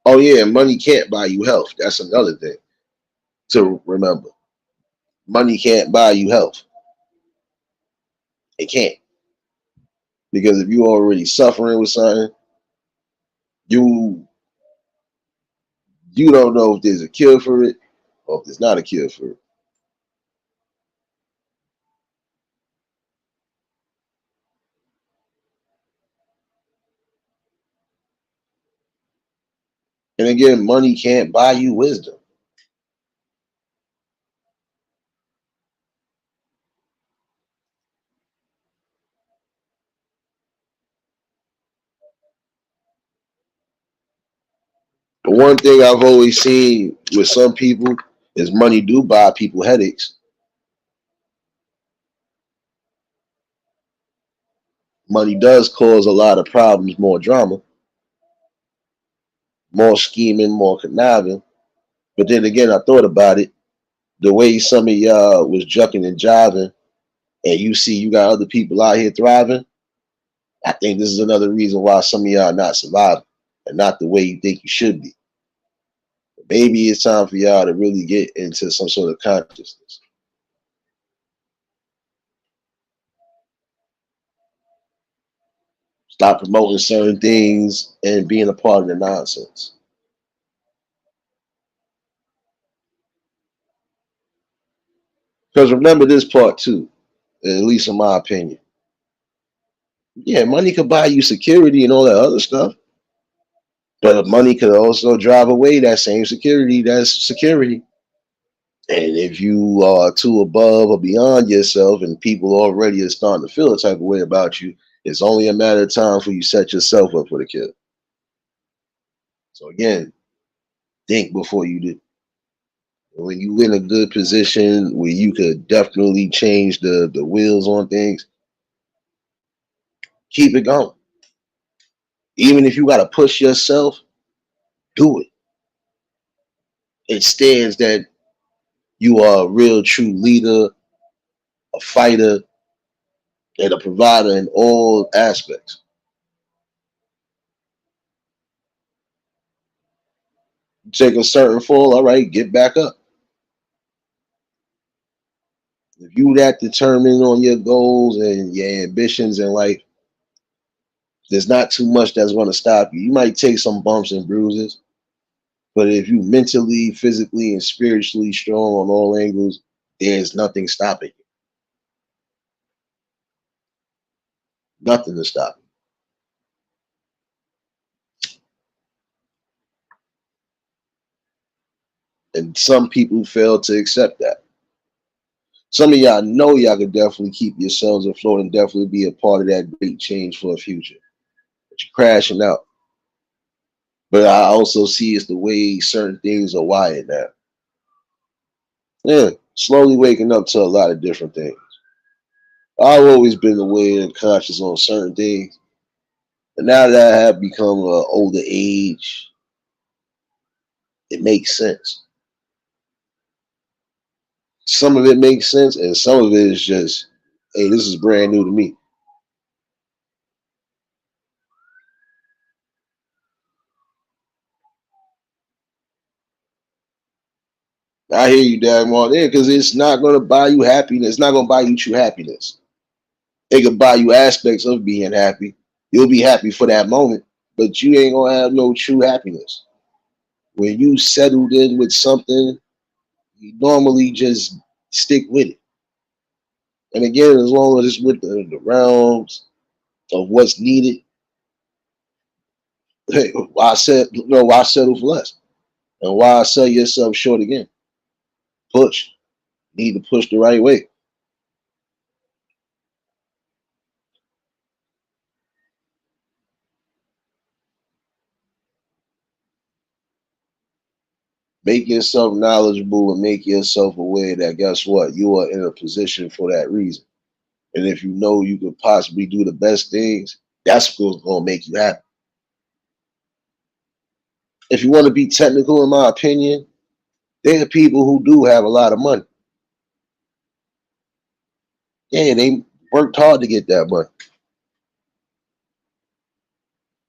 Oh yeah, money can't buy you health. That's another thing to remember. Money can't buy you health. It can't. Because if you're already suffering with something, you you don't know if there's a cure for it or if there's not a cure for it. And again, money can't buy you wisdom. The one thing I've always seen with some people is money do buy people headaches. Money does cause a lot of problems, more drama, more scheming, more conniving. But then again, I thought about it. The way some of y'all was jucking and jiving, and you see you got other people out here thriving, I think this is another reason why some of y'all not surviving and not the way you think you should be. Maybe it's time for y'all to really get into some sort of consciousness. Stop promoting certain things and being a part of the nonsense. Because remember this part too, at least in my opinion. Yeah, money could buy you security and all that other stuff, but money could also drive away that same security. That's security. And if you are too above or beyond yourself and people already are starting to feel a type of way about you, it's only a matter of time for you set yourself up for the kill. So again, think before you do. When you in a good position where you could definitely change the wheels on things, keep it going. Even if you got to push yourself, do it. It stands that you are a real true leader, a fighter, and a provider in all aspects. Take a certain fall, all right, get back up. If you that determined on your goals and your ambitions in life, there's not too much that's going to stop you. You might take some bumps and bruises, But if you mentally, physically, and spiritually strong on all angles, there's nothing stopping you. Nothing to stop you. And some people fail to accept that. Some of y'all know y'all could definitely keep yourselves afloat and definitely be a part of that great change for the future. But you're crashing out. But I also see it's the way certain things are wired now. Yeah, slowly waking up to a lot of different things. I've always been aware and conscious on certain things. And now that I have become an older age, it makes sense. Some of it makes sense, and some of it is just, hey, this is brand new to me. I hear you, Dagmar, there, because it's not going to buy you happiness. It's not going to buy you true happiness. It could buy you aspects of being happy. You'll be happy for that moment, but you ain't going to have no true happiness. When you settled in with something, you normally just stick with it. And again, as long as it's with the realms of what's needed, hey, why settle for less? And why sell yourself short again? Push. You need to push the right way. Make yourself knowledgeable and make yourself aware that guess what? You are in a position for that reason. And if you know you could possibly do the best things, that's what's gonna make you happy. If you want to be technical, in my opinion, there are people who do have a lot of money. Yeah, they worked hard to get that money.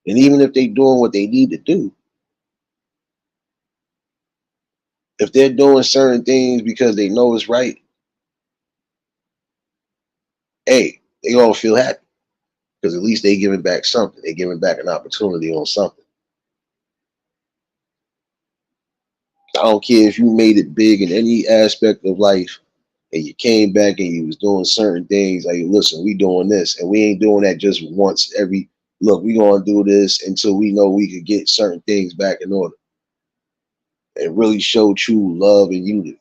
And even if they're doing what they need to do, if they're doing certain things because they know it's right, hey, they gonna feel happy because at least they giving back something. They giving back an opportunity on something. I don't care if you made it big in any aspect of life and you came back and you was doing certain things. Like, listen, we doing this and we ain't doing that just once every look, we gonna do this until we know we could get certain things back in order and really show true love and unity.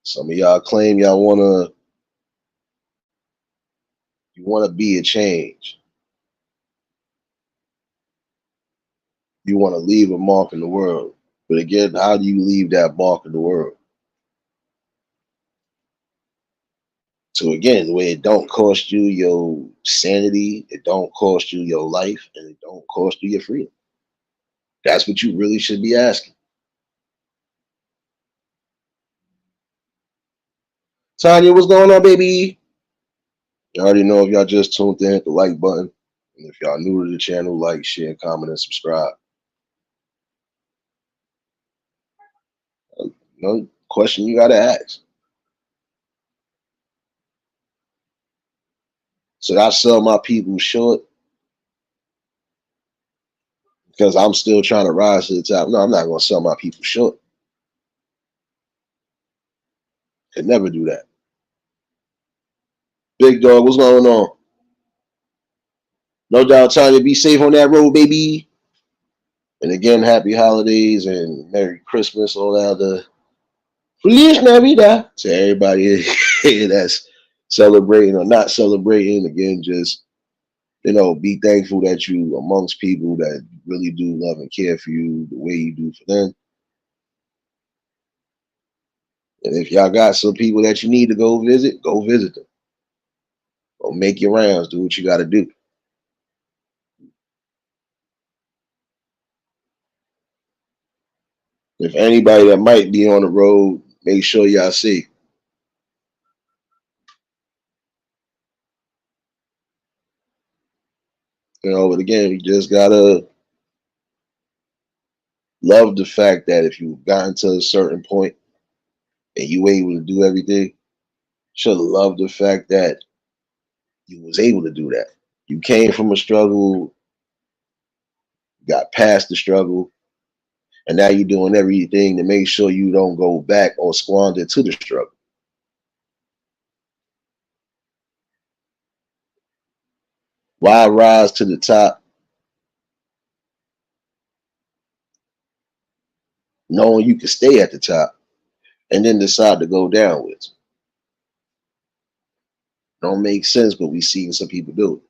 Some of y'all claim y'all wanna be a change. You wanna leave a mark in the world. But again, how do you leave that mark in the world? So again, the way it don't cost you your sanity, it don't cost you your life, and it don't cost you your freedom. That's what you really should be asking. Tanya, what's going on, baby? You already know if y'all just tuned in, hit the like button. And if y'all new to the channel, like, share, comment, and subscribe. No question you gotta ask. Should I sell my people short because I'm still trying to rise to the top? No, I'm not gonna sell my people short. Could never do that. Big dog, what's going on? No doubt, Tanya, be safe on that road, baby. And again, happy holidays and Merry Christmas, all that other Feliz Navidad to everybody that's celebrating or not celebrating. Again, just be thankful that you amongst people that really do love and care for you the way you do for them. And if y'all got some people that you need to go visit them. Or make your rounds, do what you got to do. If anybody that might be on the road, make sure y'all see. But again, you just gotta love the fact that if you've gotten to a certain point and you able to do everything, should love the fact that You was able to do that. You came from a struggle, got past the struggle, and now you're doing everything to make sure you don't go back or squander to the struggle. Why rise to the top knowing you can stay at the top and then decide to go downwards? Don't make sense, but we seen some people do it.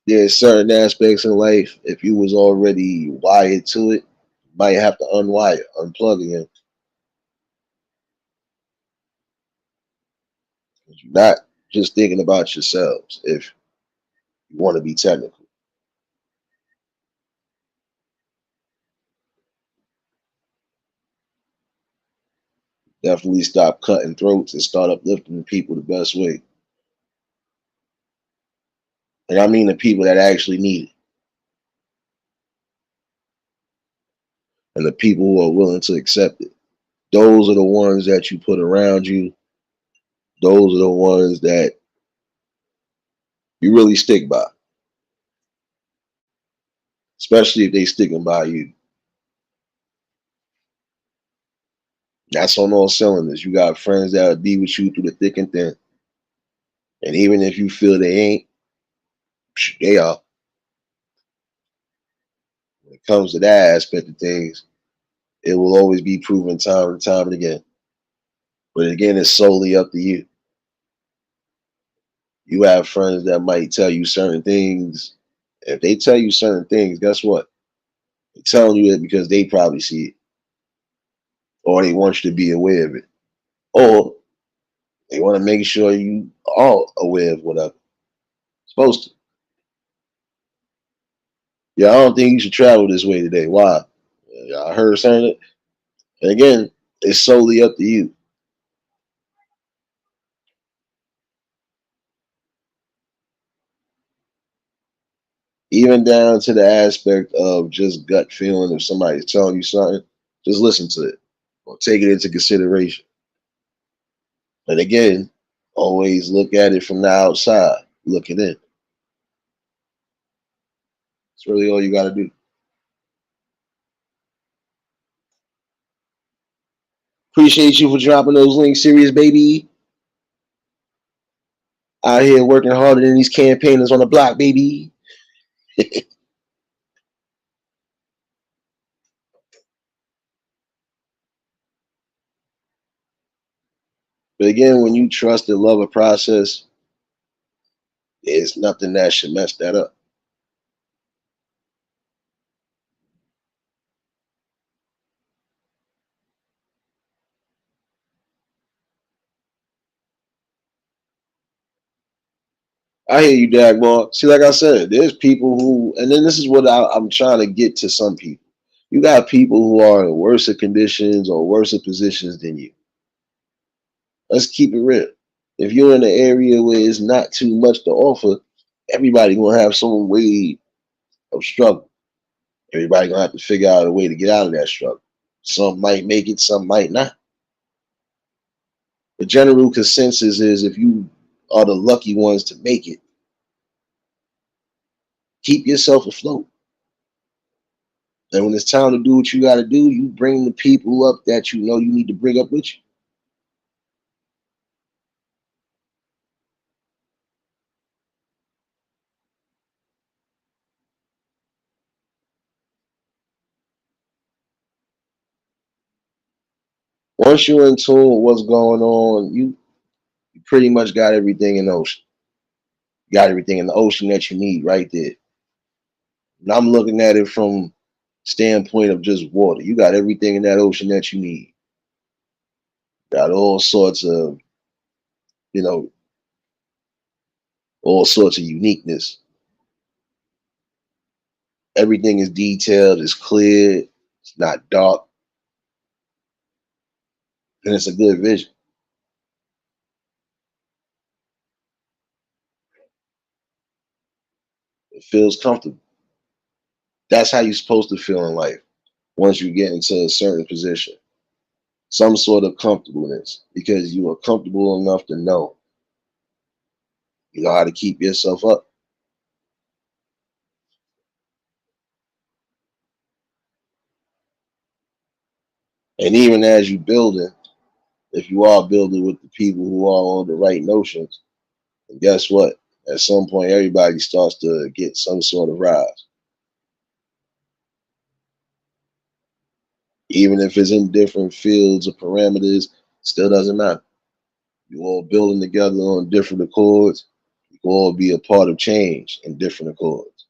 There's certain aspects in life, if you was already wired to it, you might have to unwire, unplug again. You're not just thinking about yourselves if you want to be technical. Definitely stop cutting throats and start uplifting the people the best way. And I mean the people that actually need it and the people who are willing to accept it. Those are the ones that you put around you. Those are the ones that you really stick by, especially if they sticking by you. That's on all cylinders. You got friends that'll be with you through the thick and thin. And even if you feel they ain't, they are. When it comes to that aspect of things, it will always be proven time and time and again. But again, it's solely up to you. You have friends that might tell you certain things. If they tell you certain things, guess what? They're telling you it because they probably see it, or they want you to be aware of it, or they want to make sure you are aware of whatever. Supposed to. Yeah, I don't think you should travel this way today. Why? Yeah, I heard something. And again, it's solely up to you. Even down to the aspect of just gut feeling if somebody's telling you something, just listen to it or take it into consideration. And again, always look at it from the outside, looking in. It's really all you got to do. Appreciate you for dropping those links, serious baby. Out here working harder than these campaigners on the block, baby. But again, when you trust and love a process, there's nothing that should mess that up. I hear you, Dagmar. See, like I said, there's people who, and then this is what I'm trying to get to some people. You got people who are in worse conditions or worse positions than you. Let's keep it real. If you're in an area where it's not too much to offer, everybody gonna have some way of struggle. Everybody gonna have to figure out a way to get out of that struggle. Some might make it, some might not. The general consensus is if you are the lucky ones to make it, keep yourself afloat. And when it's time to do what you got to do, you bring the people up that you know you need to bring up with you. Once you're in tune with what's going on, you pretty much got everything in the ocean. You got everything in the ocean that you need right there. And I'm looking at it from standpoint of just water. You got everything in that ocean that you need. Got all sorts of, you know, all sorts of uniqueness. Everything is detailed, it's clear, it's not dark, and it's a good vision. It feels comfortable. That's how you're supposed to feel in life once you get into a certain position. Some sort of comfortableness because you are comfortable enough to know. You know how to keep yourself up. And even as you building, if you are building with the people who are on the right notions, and guess what? At some point, everybody starts to get some sort of rise, even if it's in different fields or parameters. Still doesn't matter. You all building together on different accords. You can all be a part of change in different accords.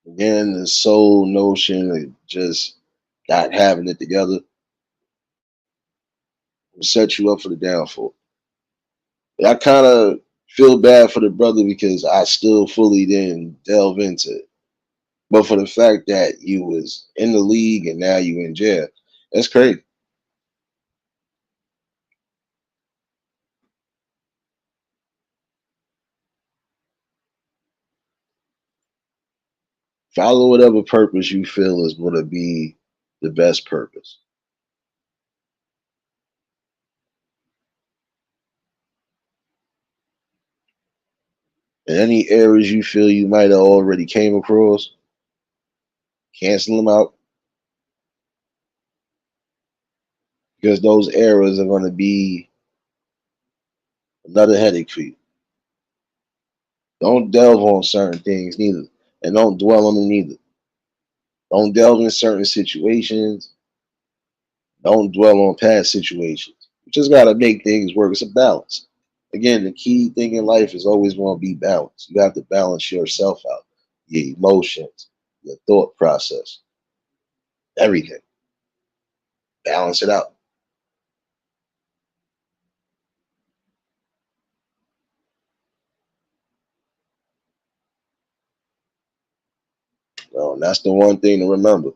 Again, the soul notion of just not having it together will set you up for the downfall. I kind of feel bad for the brother because I still fully didn't delve into it. But for the fact that you was in the league and now you in jail, that's crazy. Follow whatever purpose you feel is going to be the best purpose. And any errors you feel you might have already came across, cancel them out because those errors are going to be another headache for you. Don't delve on certain things neither, and don't dwell on them neither. Don't delve in certain situations. Don't dwell on past situations. You just got to make things work. It's a balance. Again, the key thing in life is always going to be balance. You have to balance yourself out, your emotions, your thought process, everything. Balance it out. And that's the one thing to remember.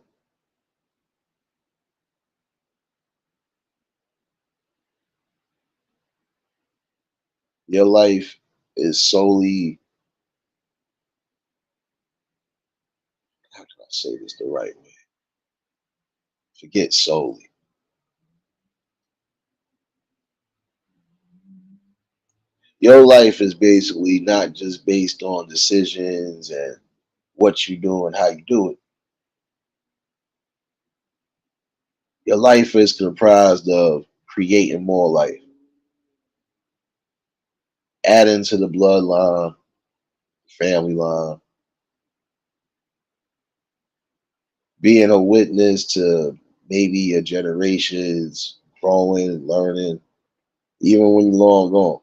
Your life is solely, how can I say this the right way? Forget solely. Your life is basically not just based on decisions and what you do and how you do it. Your life is comprised of creating more life, adding to the bloodline, family line, being a witness to maybe a generation's growing, learning, even when you're long gone.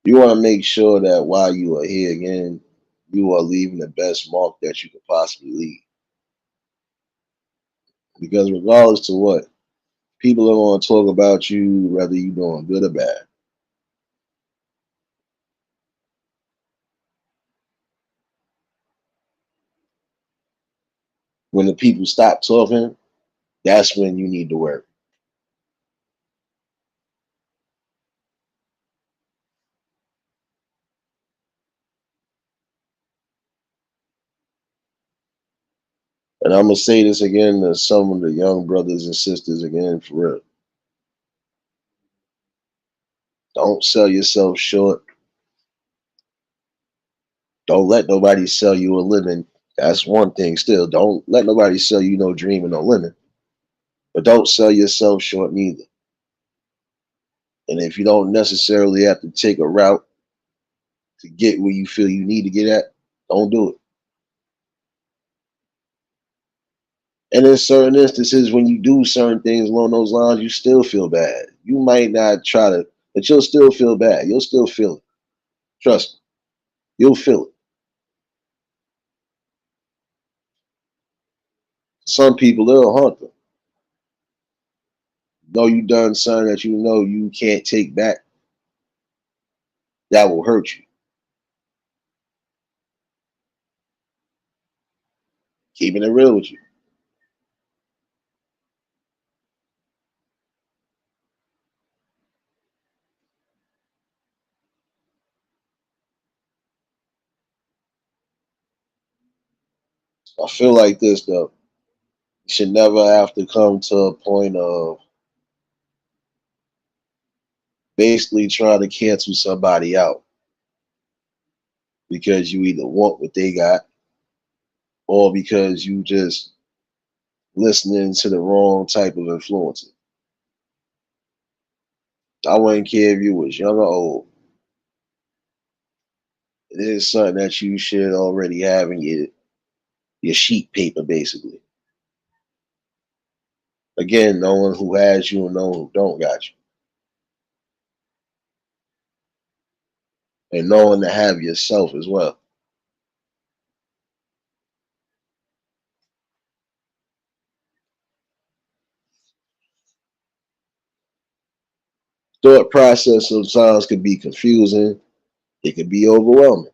You want to make sure that while you are here again, you are leaving the best mark that you could possibly leave. Because regardless to what, people are going to talk about you whether you're doing good or bad. When the people stop talking, that's when you need to work. And I'm gonna say this again to some of the young brothers and sisters again for real. Don't sell yourself short. Don't let nobody sell you a lemon. That's one thing still. Don't let nobody sell you no dream and no lemon. But don't sell yourself short neither. And if you don't necessarily have to take a route to get where you feel you need to get at, don't do it. And in certain instances, when you do certain things along those lines, you still feel bad. You might not try to, but you'll still feel bad. You'll still feel it. Trust me, you'll feel it. Some people, it'll haunt them. Know you done something that you know you can't take back. That will hurt you. Keeping it real with you. I feel like this though. You should never have to come to a point of basically trying to cancel somebody out because you either want what they got or because you just listening to the wrong type of influences. I wouldn't care if you was young or old. It is something that you should already have in your sheet paper, basically. Again, knowing who has you and knowing who don't got you. And knowing to have yourself as well. Thought process sometimes can be confusing. It can be overwhelming,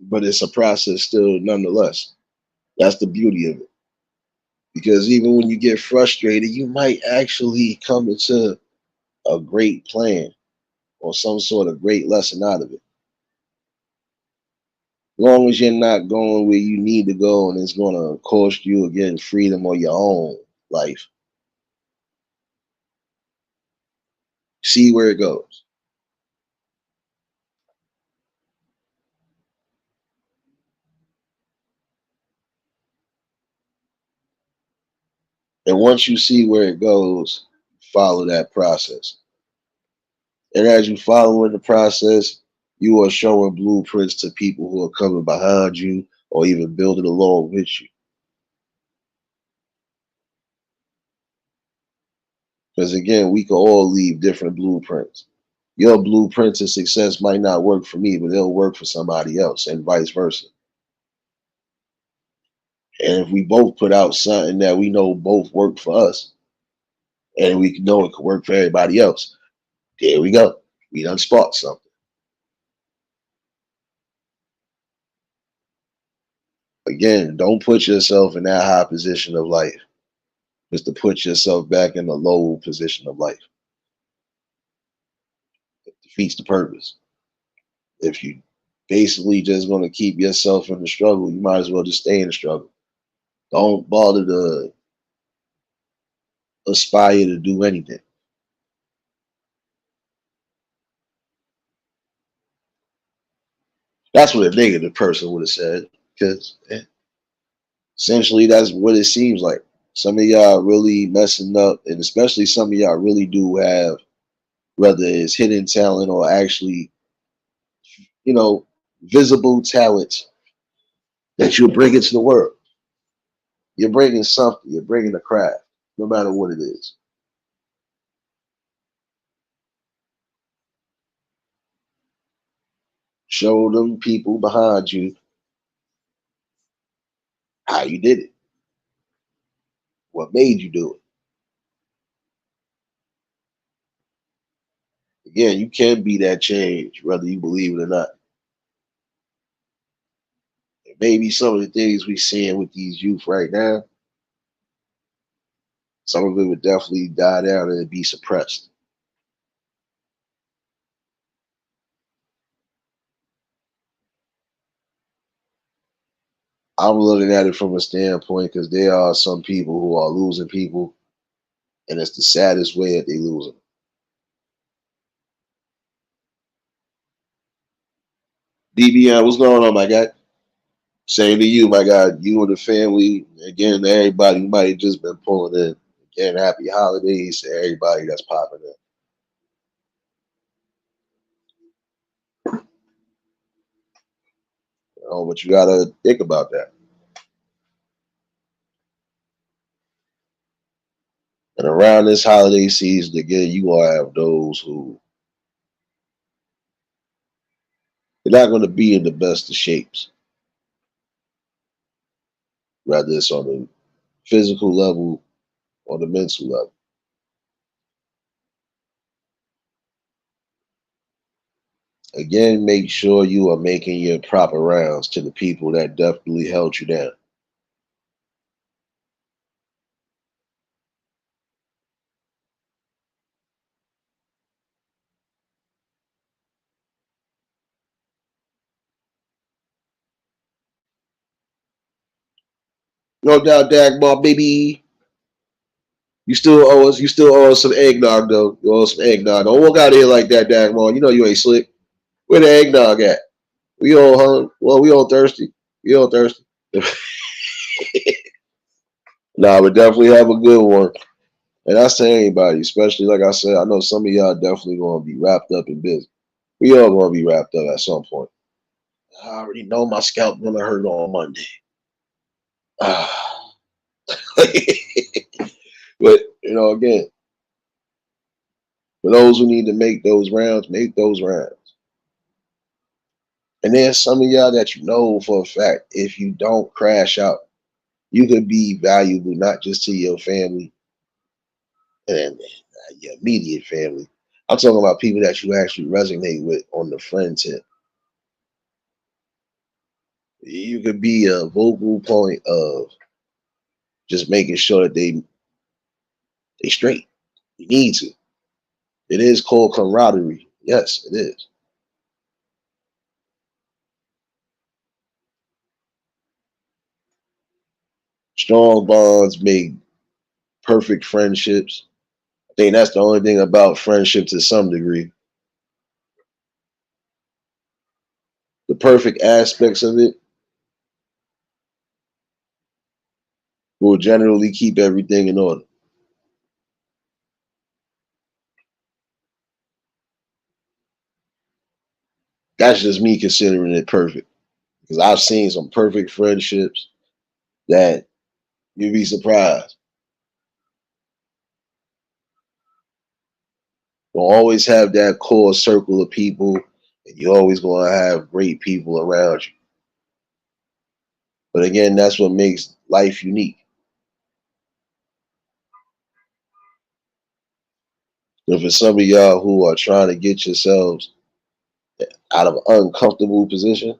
but it's a process still nonetheless. That's the beauty of it. Because even when you get frustrated, you might actually come into a great plan or some sort of great lesson out of it. As long as you're not going where you need to go and it's going to cost you again freedom or your own life, see where it goes. And once you see where it goes, follow that process. And as you follow in the process, you are showing blueprints to people who are coming behind you or even building along with you. Because again, we can all leave different blueprints. Your blueprint to success might not work for me, but it'll work for somebody else, and vice versa. And if we both put out something that we know both work for us, and we know it could work for everybody else, there we go. We done sparked something. Again, don't put yourself in that high position of life. Just to put yourself back in the low position of life. It defeats the purpose. If you basically just going to keep yourself in the struggle, you might as well just stay in the struggle. Don't bother to aspire to do anything. That's what a negative person would have said. Because essentially, that's what it seems like. Some of y'all really messing up, and especially some of y'all really do have, whether it's hidden talent or actually, you know, visible talents that you're bringing to the world. You're bringing something. You're bringing a craft, no matter what it is. Show them people behind you how you did it, what made you do it. Again, you can be that change, whether you believe it or not. And maybe some of the things we're seeing with these youth right now, some of it would definitely die down and be suppressed. I'm looking at it from a standpoint because there are some people who are losing people, and it's the saddest way that they lose them. DBN, what's going on, my guy? Same to you, my guy. You and the family. Again, to everybody who might have just been pulling in. Again, happy holidays to everybody that's popping in. But you gotta think about that. And around this holiday season, again, you will have those who they're not going to be in the best of shapes, whether it's on the physical level or the mental level. Again, make sure you are making your proper rounds to the people that definitely held you down. No doubt, Dagmar, baby. You still owe us some eggnog though. You owe us some eggnog. Don't walk out of here like that, Dagmar. You know you ain't slick. Where the eggnog at? We all hung. Well, we all thirsty. We all thirsty. Nah, but definitely have a good one. And that's to anybody, especially like I said, I know some of y'all definitely gonna be wrapped up in business. We all gonna be wrapped up at some point. I already know my scalp gonna hurt on Monday. But again, for those who need to make those rounds, make those rounds. And there's some of y'all that you know for a fact, if you don't crash out, you could be valuable not just to your family and your immediate family. I'm talking about people that you actually resonate with on the friend tip. You could be a vocal point of just making sure that they straight. You need to. It is called camaraderie. Yes, it is. Strong bonds make perfect friendships. I think that's the only thing about friendship to some degree. The perfect aspects of it will generally keep everything in order. That's just me considering it perfect. Because I've seen some perfect friendships that you'd be surprised. You'll always have that core circle of people, and you're always going to have great people around you. But again, that's what makes life unique. And for some of y'all who are trying to get yourselves out of an uncomfortable position,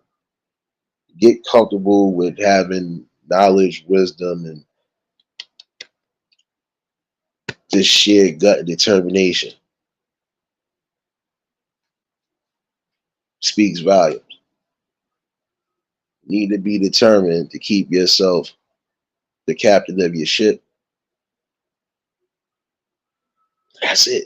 get comfortable with having knowledge, wisdom, and just sheer gut determination. Speaks volumes. You need to be determined to keep yourself the captain of your ship. That's it.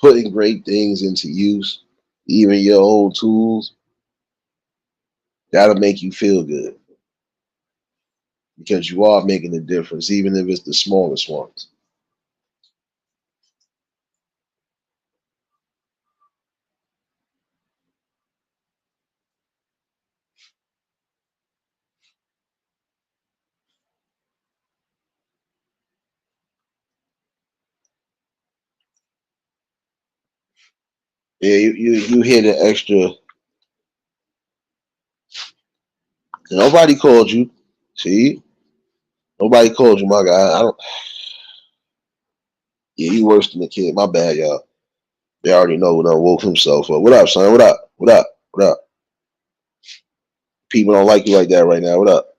Putting great things into use, even your old tools, that'll make you feel good because you are making a difference, even if it's the smallest ones. Yeah, you hear the extra. Nobody called you. See, nobody called you, my guy. I don't. Yeah, you worse than the kid. My bad, y'all. They already know when I woke himself up. What up, son? What up? What up? What up? People don't like you like that right now. What up?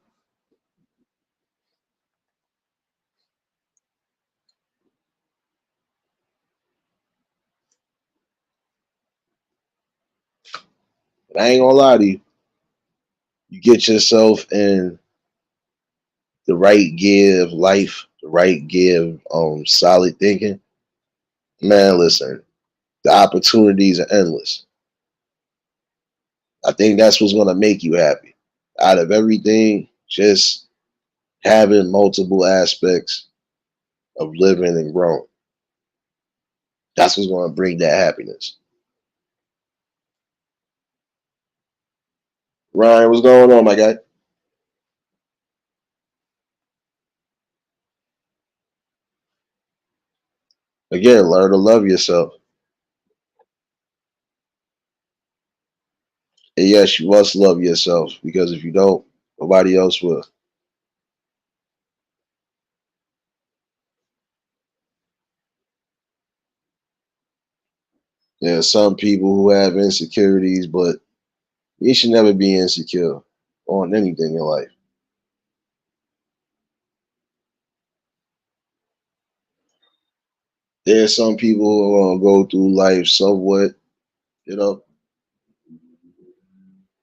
But I ain't gonna lie to you. You get yourself in the right gear of life, the right gear of solid thinking. Man, listen, the opportunities are endless. I think that's what's gonna make you happy. Out of everything, just having multiple aspects of living and growing. That's what's gonna bring that happiness. Ryan, what's going on, my guy? Again, learn to love yourself. And yes, you must love yourself because if you don't, nobody else will. There are some people who have insecurities, but you should never be insecure on anything in life. There are some people who are gonna go through life somewhat, you know,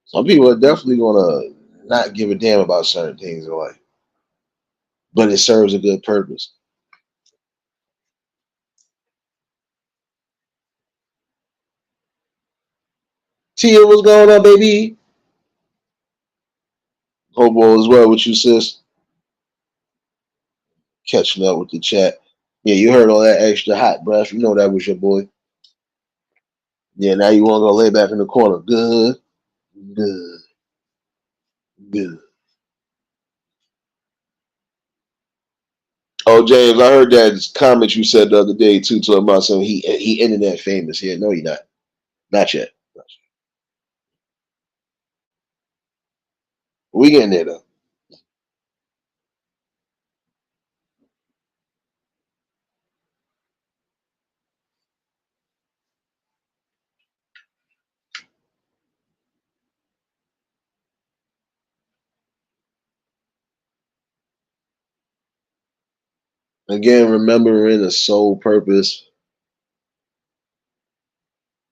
Some people are definitely gonna not give a damn about certain things in life, but it serves a good purpose. Tia, what's going on, baby? Hope all is well with you, sis. Catching up with the chat. Yeah, you heard all that extra hot breath. You know that was your boy. Yeah, now you want to go lay back in the corner. Good, good, good. Oh, James, I heard that comment you said the other day too, talking about something. He internet famous. Yeah, no, he not yet. We getting there though. Again, remembering the sole purpose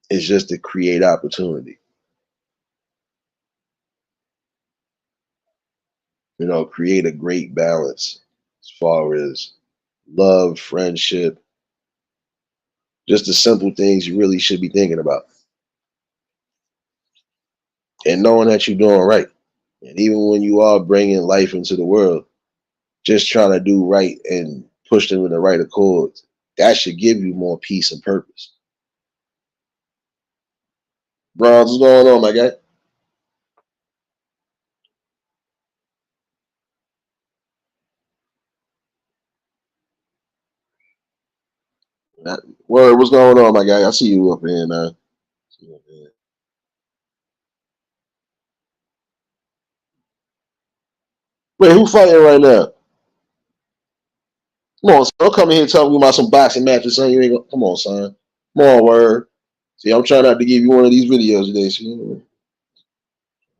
is just to create opportunity. Create a great balance as far as love, friendship, just the simple things you really should be thinking about, and knowing that you're doing right. And even when you are bringing life into the world, just trying to do right and push them in the right accords, that should give you more peace and purpose. Bronze, what's going on, my guy? Word, what's going on, my guy? I see you up here, man. Wait, who fighting right now? Come on, son. Don't come in here talking about some boxing matches, son. You ain't gonna, come on, son. Come on, word. See, I'm trying not to give you one of these videos today. See, I'm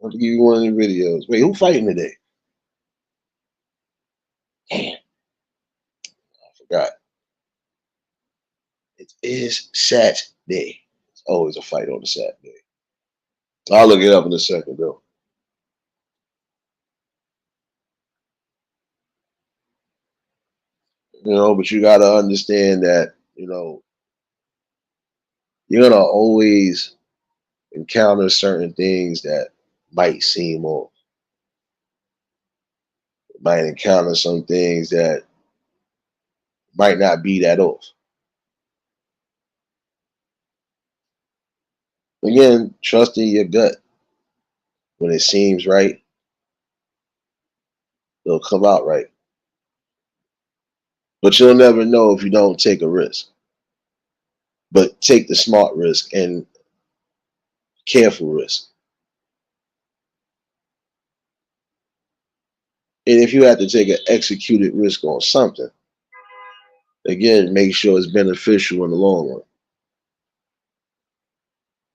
going to give you one of these videos. Wait, who fighting today? Damn, I forgot. It is Saturday. It's always a fight on a Saturday. I'll look it up in a second, though. But you got to understand that, you're going to always encounter certain things that might seem off. Might encounter some things that might not be that off. Again, trusting your gut. When it seems right, it'll come out right. But you'll never know if you don't take a risk. But take the smart risk and careful risk. And if you have to take an executed risk on something, again, make sure it's beneficial in the long run.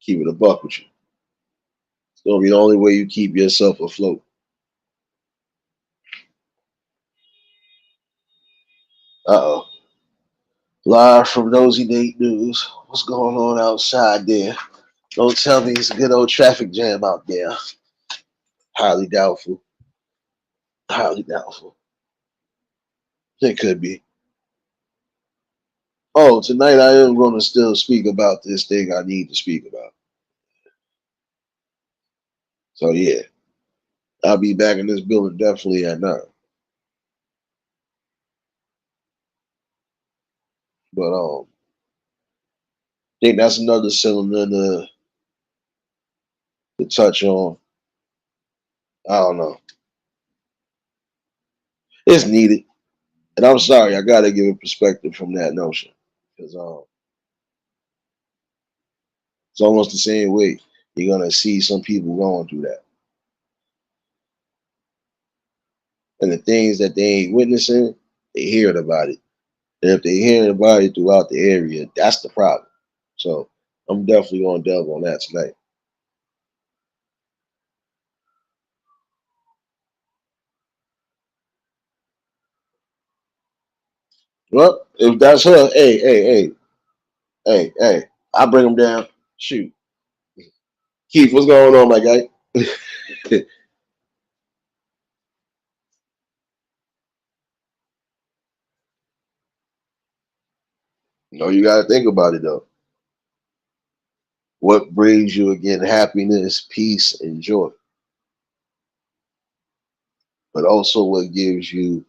Keep it a buck with you. It's gonna be the only way you keep yourself afloat. Uh-oh. Live from Nosy Nate News. What's going on outside there? Don't tell me it's a good old traffic jam out there. Highly doubtful. Highly doubtful. It could be. Oh, tonight I am going to still speak about this thing I need to speak about. So yeah, I'll be back in this building definitely at 9. But I think that's another cylinder to touch on. I don't know. It's needed, and I'm sorry. I got to give a perspective from that notion because it's almost the same way. You're gonna see some people going through that, and the things that they ain't witnessing, they hearing about it. And if they hearing about it throughout the area, that's the problem. So I'm definitely gonna delve on that tonight. Well, if that's her, hey, I bring them down. Shoot, Keith, what's going on, my guy? No, you got to think about it though. What brings you again happiness, peace, and joy, but also what gives you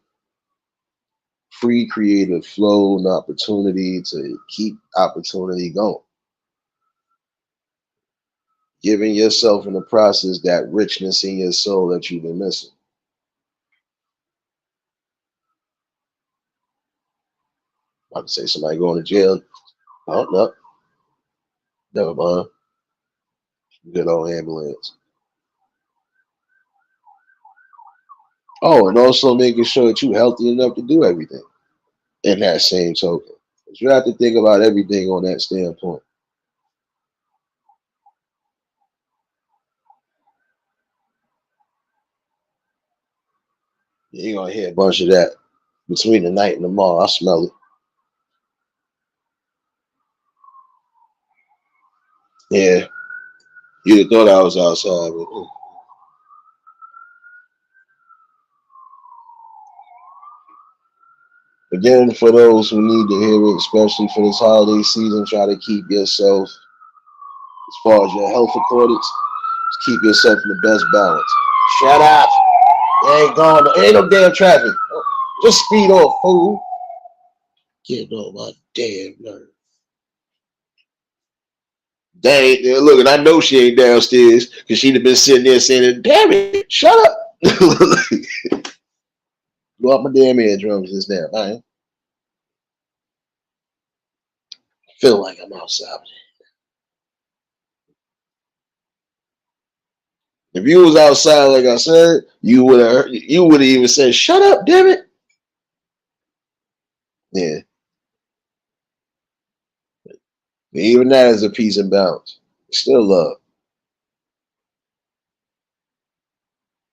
free creative flow and opportunity to keep opportunity going. Giving yourself in the process that richness in your soul that you've been missing. I would say somebody going to jail. Oh no, never mind. Good old ambulance. Oh, and also making sure that you're healthy enough to do everything in that same token. But you have to think about everything on that standpoint. You ain't gonna hear a bunch of that between the night and the morning. I smell it. Yeah, you'd have thought I was outside, but again, for those who need to hear it, especially for this holiday season, try to keep yourself, as far as your health accordance, just keep yourself in the best balance. Shut up! You ain't going. Ain't no damn traffic. Just speed off, fool. Getting on my damn nerve. Dang, look, and I know she ain't downstairs because she'd have been sitting there saying, "Damn it, shut up." Go up my damn eardrums just now, man. Feel like I'm outside. If you was outside, like I said, you would have even said, "Shut up, damn it." Yeah, even that is a peace and balance. Still love.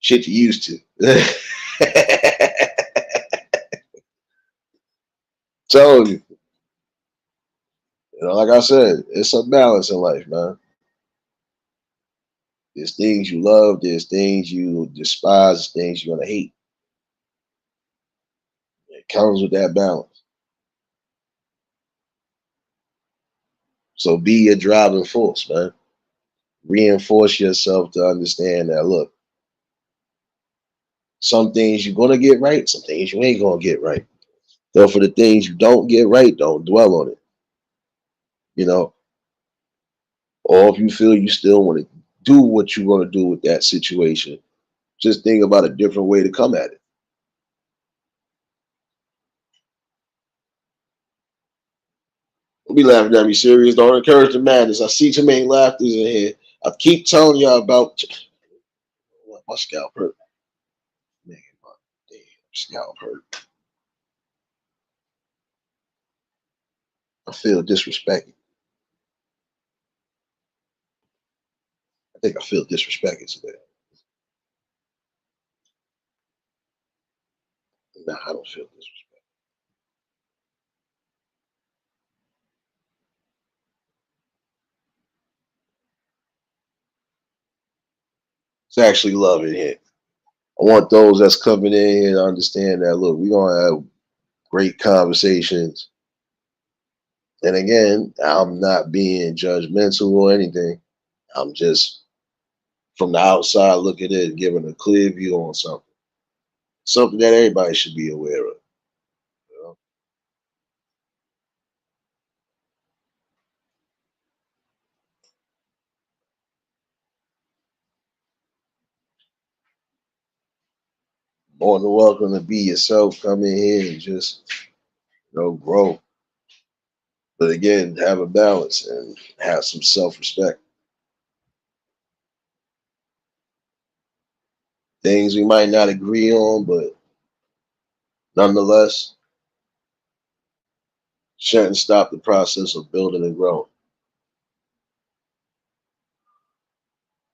Shit you used to. Told you. Like I said, it's a balance in life, man. There's things you love, there's things you despise, there's things you're gonna hate. It comes with that balance. So be your driving force, man. Reinforce yourself to understand that look, some things you're gonna get right, some things you ain't gonna get right. So for the things you don't get right, don't dwell on it. You know, or if you feel you still want to do what you're gonna do with that situation, just think about a different way to come at it. Don't be laughing at me serious. Don't encourage the madness. I see too many laughters in here. I keep telling y'all about my scalp hurt. Man, my damn scalp hurt. I feel disrespected. I think I feel disrespected today. Nah, I don't feel disrespected. It's actually love in here. I want those that's coming in here to understand that look, we're gonna have great conversations. And again, I'm not being judgmental or anything. I'm just from the outside looking in, giving a clear view on something. Something that everybody should be aware of. You know? More than welcome to be yourself, come in here and just grow. But again, have a balance and have some self-respect. Things we might not agree on, but nonetheless, shouldn't stop the process of building and growing.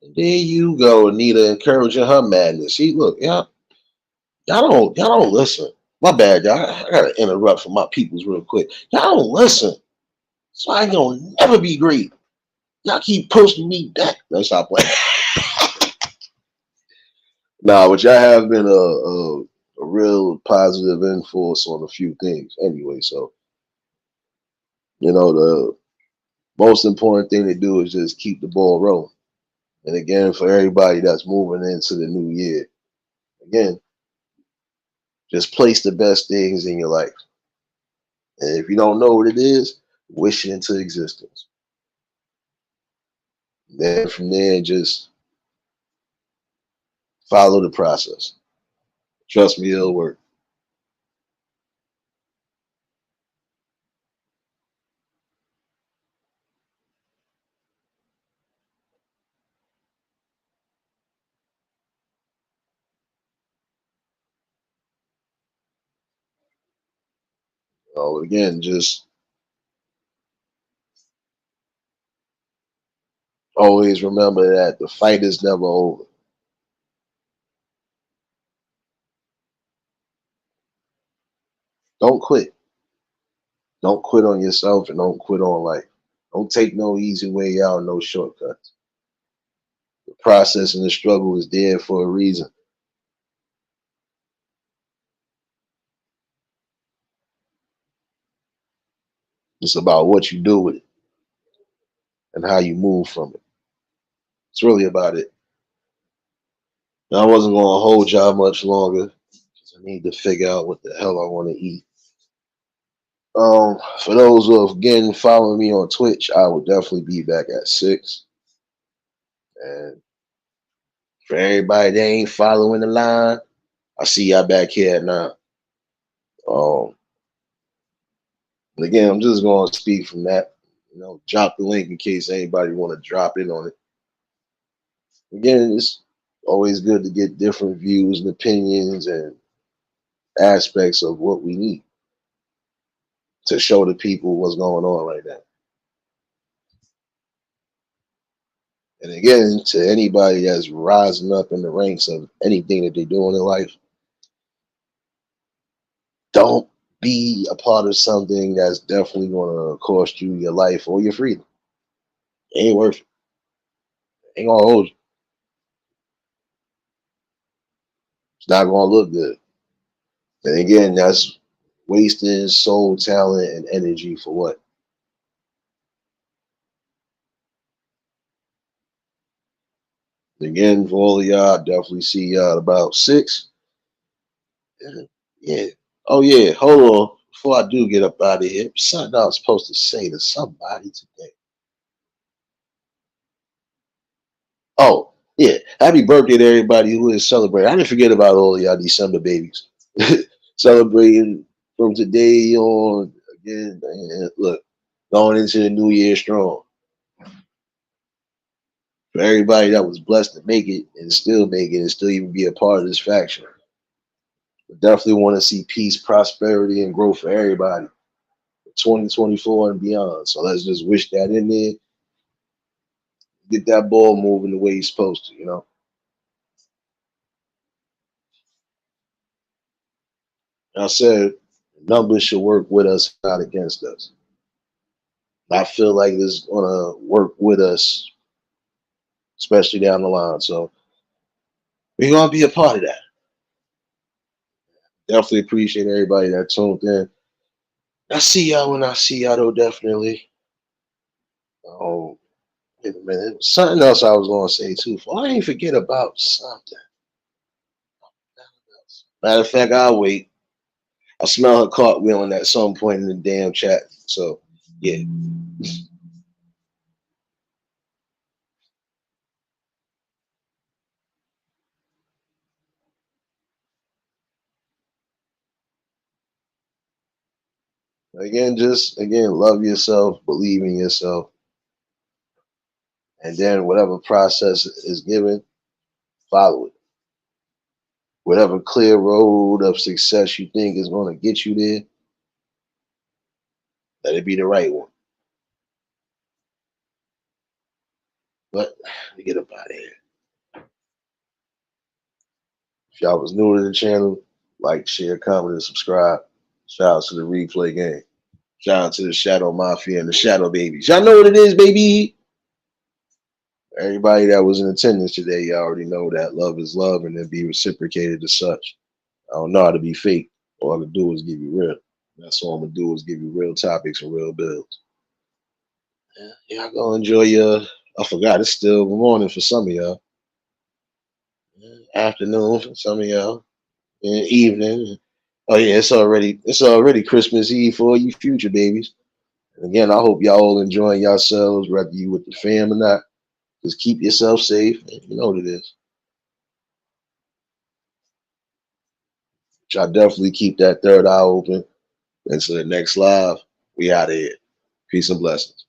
And there you go, Anita, encouraging her madness. See, look, y'all don't listen. My bad, y'all. I gotta interrupt for my peoples real quick. Y'all don't listen. So I ain't gonna never be great. Y'all keep pushing me back. Let's stop playing. Nah, which I have been a real positive influence on a few things anyway. So, the most important thing to do is just keep the ball rolling. And again, for everybody that's moving into the new year, again, just place the best things in your life. And if you don't know what it is, wish it into existence. Then from there, just follow the process. Trust me, it'll work. Again, just always remember that the fight is never over. Don't quit. Don't quit on yourself and don't quit on life. Don't take no easy way out, no shortcuts. The process and the struggle is there for a reason. It's about what you do with it and how you move from it. It's really about it. Now, I wasn't going to hold y'all much longer because I need to figure out what the hell I want to eat. For those who have again following me on Twitch, I will definitely be back at 6. And for everybody that ain't following the line, I see y'all back here at 9. Um, and again, I'm just going to speak from that. Drop the link in case anybody want to drop in on it. Again, it's always good to get different views and opinions and aspects of what we need to show the people what's going on right now. And again, to anybody that's rising up in the ranks of anything that they're doing in life, don't be a part of something that's definitely going to cost you your life or your freedom. It ain't worth it. Ain't gonna hold you. It's not gonna look good. And again, that's wasting soul, talent, and energy for what? Again, for all of y'all, I definitely see y'all at about 6. Yeah. Oh yeah. Hold on. Before I do get up out of here, something I was supposed to say to somebody today. Oh, yeah. Happy birthday to everybody who is celebrating. I didn't forget about all of y'all December babies. Celebrating from today on again. Man, look, going into the new year strong. For everybody that was blessed to make it and still make it and still even be a part of this faction. Definitely want to see peace, prosperity, and growth for everybody. 2024 and beyond. So let's just wish that in there. Get that ball moving the way he's supposed to. I said numbers should work with us, not against us. I feel like it's gonna work with us, especially down the line. So we're gonna be a part of that. Definitely appreciate everybody that tuned in. I see y'all when I see y'all though, definitely. Oh, wait a minute. Something else I was gonna say too. I ain't forget about something. Matter of fact, I'll wait. I smell her cartwheeling at some point in the damn chat. So yeah. Again, just love yourself, believe in yourself, and then whatever process is given, follow it. Whatever clear road of success you think is going to get you there, let it be the right one. But let me get up out of here. If y'all was new to the channel, like, share, comment, and subscribe. Shout out to the replay game. Shout out to the Shadow Mafia and the Shadow Babies. Y'all know what it is, baby. Everybody that was in attendance today, you already know that love is love and then be reciprocated as such. I don't know how to be fake. All I can do is give you real. That's all I'm gonna do is give you real topics and real bills. Yeah, y'all gonna enjoy your. I forgot it's still morning for some of y'all. Yeah, afternoon for some of y'all. And evening. Oh yeah, it's already Christmas Eve for you future babies. And again, I hope y'all all enjoying yourselves, whether you with the fam or not. Just keep yourself safe. You know what it is. Y'all definitely keep that third eye open. Until the next live, we out of here. Peace and blessings.